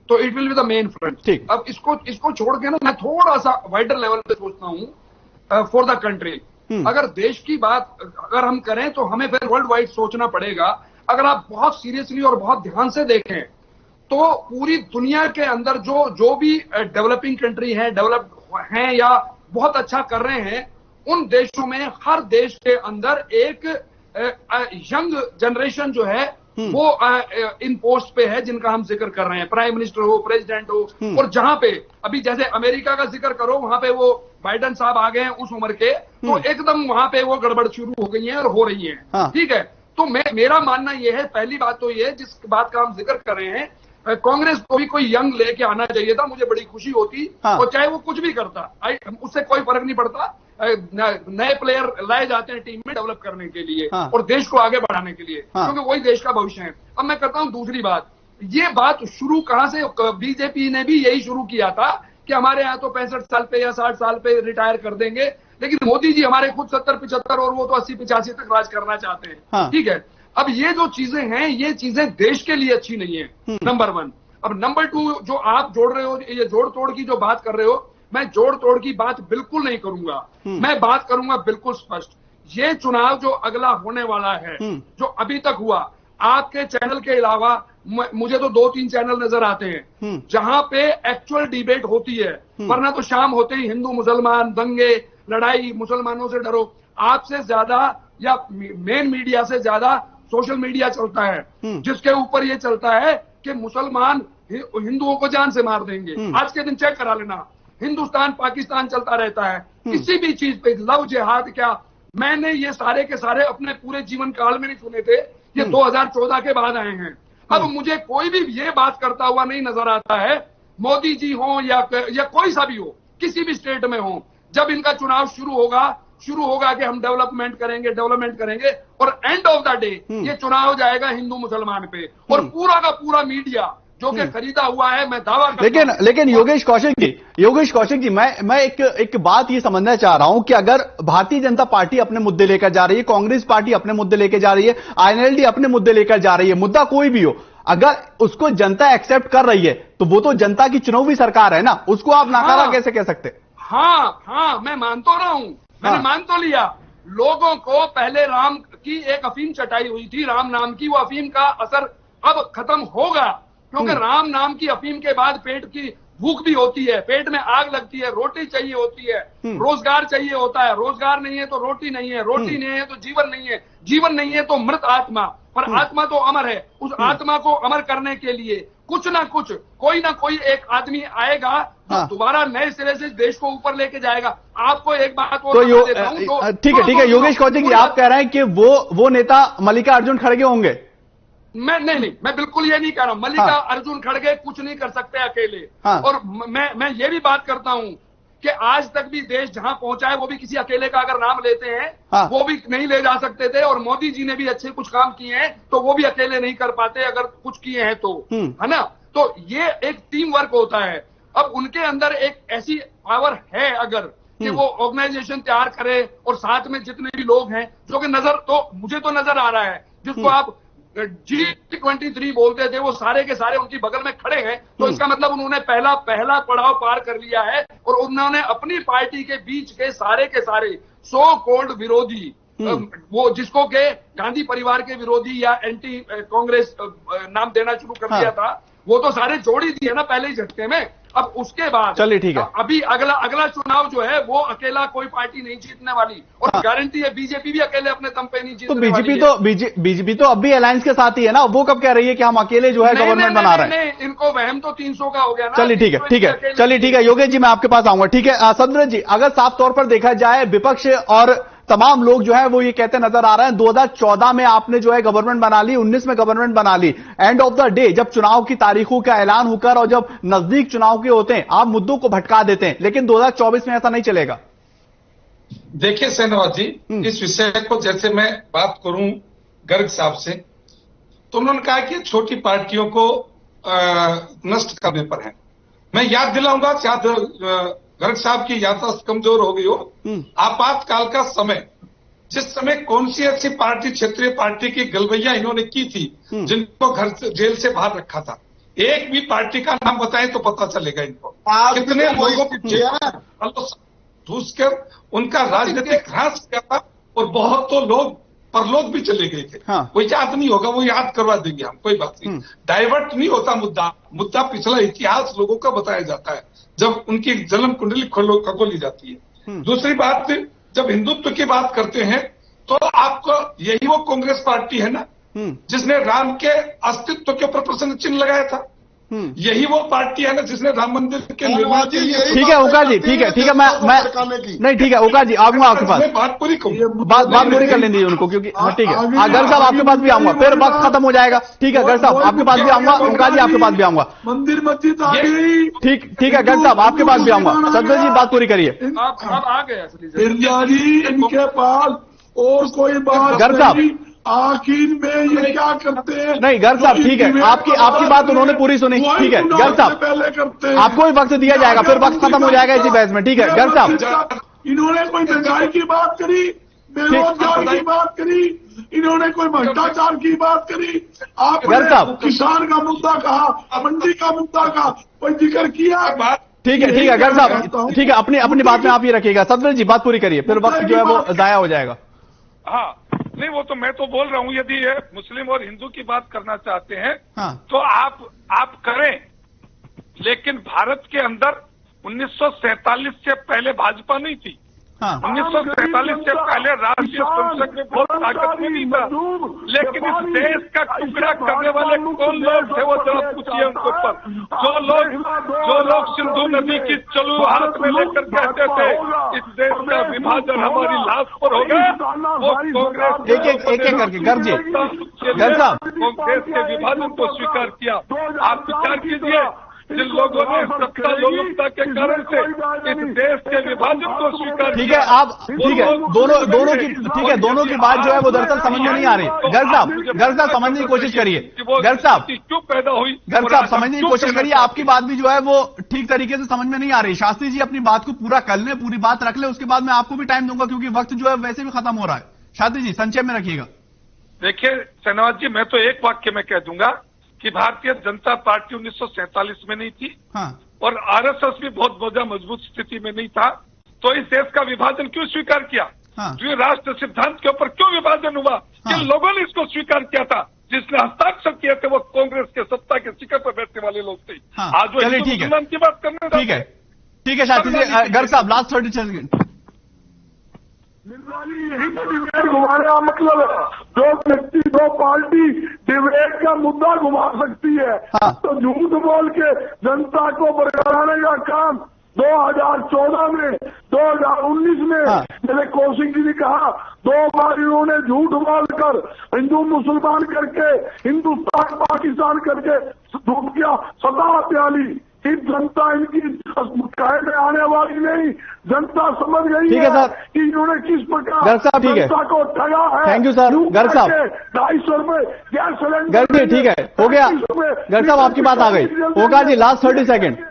तो it will be the main front. ठीक, अब इसको छोड़ के ना मैं थोड़ा सा वाइडर लेवल पे सोचता हूं फॉर द कंट्री। अगर देश की बात अगर हम करें तो हमें फिर वर्ल्ड वाइड सोचना पड़ेगा। अगर आप बहुत सीरियसली और बहुत ध्यान से देखें तो पूरी दुनिया के अंदर जो भी डेवलपिंग कंट्री है, डेवलप हैं या बहुत अच्छा कर रहे हैं, उन देशों में हर देश के अंदर एक यंग जनरेशन जो है वो इन पोस्ट पे है जिनका हम जिक्र कर रहे हैं, प्राइम मिनिस्टर हो, प्रेसिडेंट हो। और जहां पे अभी जैसे अमेरिका का जिक्र करो, वहां पे वो बाइडेन साहब आ गए हैं उस उम्र के, तो एकदम वहां पे वो गड़बड़ शुरू हो गई है और हो रही है। ठीक है, तो मेरा मानना यह है, पहली बात तो ये जिस बात का हम जिक्र कर रहे हैं, कांग्रेस को भी कोई यंग लेके आना चाहिए था, मुझे बड़ी खुशी होती। और चाहे वो कुछ भी करता, उससे कोई फर्क नहीं पड़ता। नए प्लेयर लाए जाते हैं टीम में डेवलप करने के लिए और देश को आगे बढ़ाने के लिए, क्योंकि वही देश का भविष्य है। अब मैं करता हूं दूसरी बात। ये बात शुरू कहां से? बीजेपी ने भी यही शुरू किया था कि हमारे यहाँ तो 65 साल पे या 60 साल पे रिटायर कर देंगे, लेकिन मोदी जी हमारे खुद 70-75 और वो तो 80-85 तक राज करना चाहते हैं। ठीक है, अब ये जो चीजें हैं, ये चीजें देश के लिए अच्छी नहीं है, नंबर 1। अब नंबर 2, जो आप जोड़ रहे हो, ये जोड़ तोड़ की जो बात कर रहे हो, मैं जोड़ तोड़ की बात बिल्कुल नहीं करूंगा। मैं बात करूंगा बिल्कुल स्पष्ट। ये चुनाव जो अगला होने वाला है, जो अभी तक हुआ, आपके चैनल के अलावा मुझे तो 2-3 चैनल नजर आते हैं जहां पे एक्चुअल डिबेट होती है, वरना तो शाम होते ही हिंदू मुसलमान दंगे, लड़ाई, मुसलमानों से डरो। आपसे ज्यादा या मेन मीडिया से ज्यादा सोशल मीडिया चलता है, जिसके ऊपर ये चलता है कि मुसलमान हिंदुओं को जान से मार देंगे। आज के दिन चेक करा लेना, हिंदुस्तान पाकिस्तान चलता रहता है किसी भी चीज पे, लव जिहाद क्या। मैंने ये सारे के सारे अपने पूरे जीवन काल में नहीं सुने थे, ये 2014 के बाद आए हैं। अब मुझे कोई भी ये बात करता हुआ नहीं नजर आता है, मोदी जी हो या कोई सा भी हो, किसी भी स्टेट में हो, जब इनका चुनाव शुरू होगा कि हम डेवलपमेंट करेंगे और एंड ऑफ द डे ये चुनाव जाएगा हिंदू मुसलमान पे। और पूरा का पूरा मीडिया जो कि खरीदा हुआ है, मैं दावा करता हूं। लेकिन योगेश कौशिक जी मैं एक बात ये समझना चाह रहा हूं कि अगर भारतीय जनता पार्टी अपने मुद्दे लेकर जा रही है, कांग्रेस पार्टी अपने मुद्दे लेकर जा रही है, आईएनएलडी अपने मुद्दे लेकर जा रही है, मुद्दा कोई भी हो, अगर उसको जनता एक्सेप्ट कर रही है तो वो तो जनता की चुनावी सरकार है ना, उसको आप नाकारा कैसे कह सकते? हाँ, मैं मान तो रहा हूं, मैंने मान तो लिया। लोगों को पहले राम की एक अफीम चटाई हुई थी, राम नाम की, वो अफीम का असर अब खत्म होगा, क्योंकि राम नाम की अफीम के बाद पेट की भूख भी होती है, पेट में आग लगती है, रोटी चाहिए होती है, रोजगार चाहिए होता है, रोजगार नहीं है तो रोटी नहीं है, रोटी नहीं है तो जीवन नहीं है, जीवन नहीं है तो मृत आत्मा, पर आत्मा तो अमर है। उस आत्मा को अमर करने के लिए कुछ ना कुछ, कोई ना कोई एक आदमी आएगा जो दोबारा नए सिरे से देश को ऊपर लेके जाएगा। आपको एक बात और ठीक है योगेश कौशिक जी, आप कह रहे हैं कि वो नेता मल्लिकार्जुन खड़गे होंगे? नहीं, मैं बिल्कुल ये नहीं कह रहा हूं। मल्लिकार्जुन खड़गे कुछ नहीं कर सकते अकेले। और मैं ये भी बात करता हूं कि आज तक भी देश जहां पहुंचा है वो भी किसी अकेले का अगर नाम लेते हैं वो भी नहीं ले जा सकते थे। और मोदी जी ने भी अच्छे कुछ काम किए हैं तो वो भी अकेले नहीं कर पाते अगर कुछ किए हैं तो, है ना। तो ये एक टीम वर्क होता है। अब उनके अंदर एक ऐसी पावर है अगर कि वो ऑर्गेनाइजेशन तैयार करे और साथ में जितने भी लोग हैं, जो कि मुझे तो नजर आ रहा है, जिसको आप G23 बोलते थे, वो सारे के सारे उनकी बगल में खड़े हैं, तो इसका मतलब उन्होंने पहला पड़ाव पार कर लिया है और उन्होंने अपनी पार्टी के बीच के सारे सो कॉल्ड विरोधी, वो जिसको के गांधी परिवार के विरोधी या एंटी कांग्रेस नाम देना शुरू कर दिया था, वो तो सारे जोड़ ही दिए ना पहले ही झटके में। अब उसके बाद चलिए ठीक है, अभी अगला चुनाव जो है वो अकेला कोई पार्टी नहीं जीतने वाली, और गारंटी है बीजेपी भी अकेले अपने दम पे नहीं जीतने वाली। तो बीजेपी तो अब भी अलायंस के साथ ही है ना, वो कब कह रही है कि हम अकेले जो है गवर्नमेंट बना रहे हैं? इनको वहम तो 300 का हो गया ना। चलिए ठीक है योगेश जी, मैं आपके पास आऊंगा। ठीक है सदब्रत जी, अगर साफ तौर पर देखा जाए विपक्ष और तमाम लोग जो है वो ये कहते नजर आ रहे हैं 2014 में आपने जो है गवर्नमेंट बना ली, 19 में गवर्नमेंट बना ली, एंड ऑफ द डे जब चुनाव की तारीखों का ऐलान होकर और जब नजदीक चुनाव के होते हैं आप मुद्दों को भटका देते हैं, लेकिन 2024 में ऐसा नहीं चलेगा। देखिए सहनवाज जी, इस विषय को जैसे मैं बात करूं गर्ग साहब से, तो उन्होंने कहा कि छोटी पार्टियों को नष्ट करने पर है। मैं याद दिलाऊंगा, शायद गर्ग साहब की याददाश्त कमजोर हो गई हो, आपातकाल का समय, जिस समय कौन सी ऐसी पार्टी, क्षेत्रीय पार्टी की गलबैया इन्होंने की थी जिनको घर से जेल से बाहर रखा था, एक भी पार्टी का नाम बताएं तो पता चलेगा इनको। कितने लोगों को घूस कर उनका राजनीतिक ह्रास किया था, और बहुत तो लोग परलोक भी चले गए थे। वो याद नहीं होगा, वो याद करवा देंगे हम, कोई बात नहीं। डाइवर्ट नहीं होता मुद्दा पिछला इतिहास लोगों का बताया जाता है जब उनकी जन्म कुंडली खगोली जाती है। दूसरी बात, जब हिंदुत्व की बात करते हैं तो आपको यही वो कांग्रेस पार्टी है ना जिसने राम के अस्तित्व के ऊपर प्रश्न चिन्ह लगाया था, यही वो पार्टी है ना जिसने राम मंदिर के निर्माण के लिए। ठीक है ओका जी, ठीक है मैं नहीं, ठीक है ओका जी आऊंगा आपके पास, बात पूरी कहूँ, बात पूरी कर लेंगे उनको, क्योंकि ठीक है गर्ग साहब आपके पास भी आऊंगा, फिर वक्त खत्म हो जाएगा। ठीक है गर्ग साहब आपके पास भी आऊंगा, ओका जी आपके पास भी आऊंगा, मंदिर मस्जिद आ गई। ठीक है गर्ग साहब आपके पास भी आऊंगा, सदब्रत जी बात पूरी करिए। अब आ गया इनके पास और कोई बात गर्ग साहब आखिर में ये क्या करते हैं? नहीं गर्ग साहब ठीक है, आपकी बात उन्होंने पूरी सुनी। ठीक है गर्ग साहब पहले करते हैं, आपको भी वक्त दिया जाएगा, फिर वक्त खत्म हो जाएगा इसी बहस में। ठीक है गर्ग साहब, इन्होंने कोई महंगाई की बात करी, बेरोजगार की बात करी, इन्होंने कोई भ्रष्टाचार की बात करी, आपने किसान का मुद्दा कहा, मंडी का मुद्दा कहा, कोई जिक्र किया? ठीक है गर्ग साहब ठीक है, अपनी बात में आप ये रखिएगा। सदब्रत जी बात पूरी करिए, फिर वक्त जो है वो जाया हो जाएगा। हाँ नहीं, वो तो मैं तो बोल रहा हूँ, यदि ये मुस्लिम और हिंदू की बात करना चाहते हैं तो आप करें, लेकिन भारत के अंदर 1947 से पहले भाजपा नहीं थी। 1947 से पहले राष्ट्रीय संसद में बहुत ताकत नहीं था, लेकिन इस देश का टुकड़ा करने वाले कौन लोग थे वो जरा पूछिए उनके ऊपर। जो लोग सिंधु नदी की चलू हाथ में लेकर कहते थे इस देश का विभाजन हमारी लाश पर होगा, वो कांग्रेस एक करके गर्ग साहब कांग्रेस के विभाजन को स्वीकार किया। आप विचार कीजिए, जिन लोगों ने सत्ता लोलुपता के कारण से इस देश के विभाजन को स्वीकार ठीक है आप ठीक है दोनों की बात जो है वो दरअसल समझ में नहीं आ रही। गर्ग साहब समझने की कोशिश करिए, गर्ग साहब क्यों पैदा हुई, गर्ग साहब समझने की कोशिश करिए, आपकी बात भी जो है वो ठीक तरीके से समझ में नहीं आ रही। शास्त्री जी अपनी बात को पूरा कर लें, पूरी बात रख ले, उसके बाद मैं आपको भी टाइम दूंगा क्योंकि वक्त जो है वैसे भी खत्म हो रहा है। शास्त्री जी संक्षेप में रखिएगा। देखिए सहनवाज जी, मैं तो एक वाक्य में कह दूंगा कि भारतीय जनता पार्टी 1947 में नहीं थी और आरएसएस भी बहुत मजबूत स्थिति में नहीं था, तो इस देश का विभाजन क्यों स्वीकार किया? राष्ट्र सिद्धांत के ऊपर क्यों विभाजन हुआ? जिन लोगों ने इसको स्वीकार किया था, जिसने हस्ताक्षर किए थे, वो कांग्रेस के सत्ता के शिखर पर बैठने वाले लोग थे। आज वो मुसलमान की बात करने ठीक है शास्त्री जी। गर्ग साहब लास्ट 30 सेकंड। यही तो डिबेट घुमाने का मतलब है, जो व्यक्ति दो पार्टी डिबेट का मुद्दा घुमा सकती है तो झूठ बोल के जनता को बरकराने का काम 2014 में 2019 में जैसे कौशिक जी ने कहा, 2 बार इन्होंने झूठ बोलकर हिंदू मुसलमान करके हिंदुस्तान पाकिस्तान करके झूठ किया, सदा प्याली। इस जनता इनकी कहे में आने वाली नहीं, जनता समझ गई है कि इन्होंने किस प्रकार जनता को ठगा है। Thank you sir. गर्ग साहब 250 रुपए गैस सिलेंडर। गर्ग जी ठीक है, हो गया। गर्ग साहब आपकी बात आ गई। होगा जी लास्ट 30 सेकंड।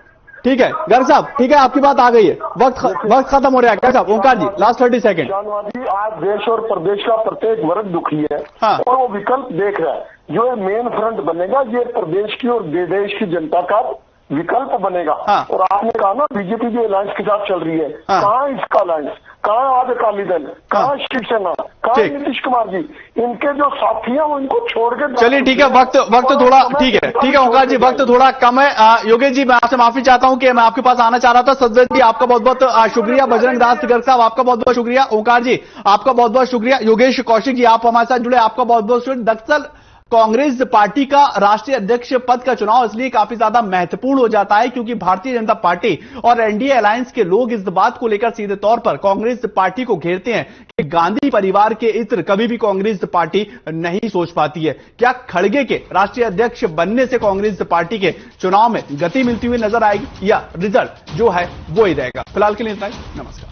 ठीक है गर्ग साहब, ठीक है, आपकी बात आ गई है, वक्त खत्म हो रहा है। गर्ग साहब, ओंकार जी, लास्ट 30 सेकंड। शाहनवाज, आज देश और प्रदेश का प्रत्येक वर्ग दुखी है। हाँ। और वो विकल्प देख रहा है, जो ये मेन फ्रंट बनेगा ये प्रदेश की और देश की जनता का विकल्प बनेगा। हाँ। और आपने कहा ना बीजेपी जो अलायंस के साथ चल रही है, हाँ। कहाँ इसका अलायंस, कहाँ आज अकाली दल, कहाँ शिवसेना, कहाँ नीतीश कुमार जी, इनके जो साथी हैं वो इनको छोड़ के। चलिए ठीक है, वक्त थोड़ा ठीक है ओंकार जी, वक्त थोड़ा कम है। योगेश जी, मैं आपसे माफी चाहता हूं कि मैं आपके पास आना चाह रहा था। सज्जन जी, आपका बहुत बहुत शुक्रिया। बजरंग दास गर्ग साहब, आपका बहुत बहुत शुक्रिया। ओंकार जी, आपका बहुत बहुत शुक्रिया। योगेश कौशिक जी, आप हमारे साथ जुड़े, आपका बहुत बहुत शुक्रिया। दरअसल कांग्रेस पार्टी का राष्ट्रीय अध्यक्ष पद का चुनाव इसलिए काफी ज्यादा महत्वपूर्ण हो जाता है क्योंकि भारतीय जनता पार्टी और एनडीए अलायंस के लोग इस बात को लेकर सीधे तौर पर कांग्रेस पार्टी को घेरते हैं कि गांधी परिवार के इत्र कभी भी कांग्रेस पार्टी नहीं सोच पाती है। क्या खड़गे के राष्ट्रीय अध्यक्ष बनने से कांग्रेस पार्टी के चुनाव में गति मिलती हुई नजर आएगी या रिजल्ट जो है वो ही रहेगा? फिलहाल के लिए इतना ही। नमस्कार।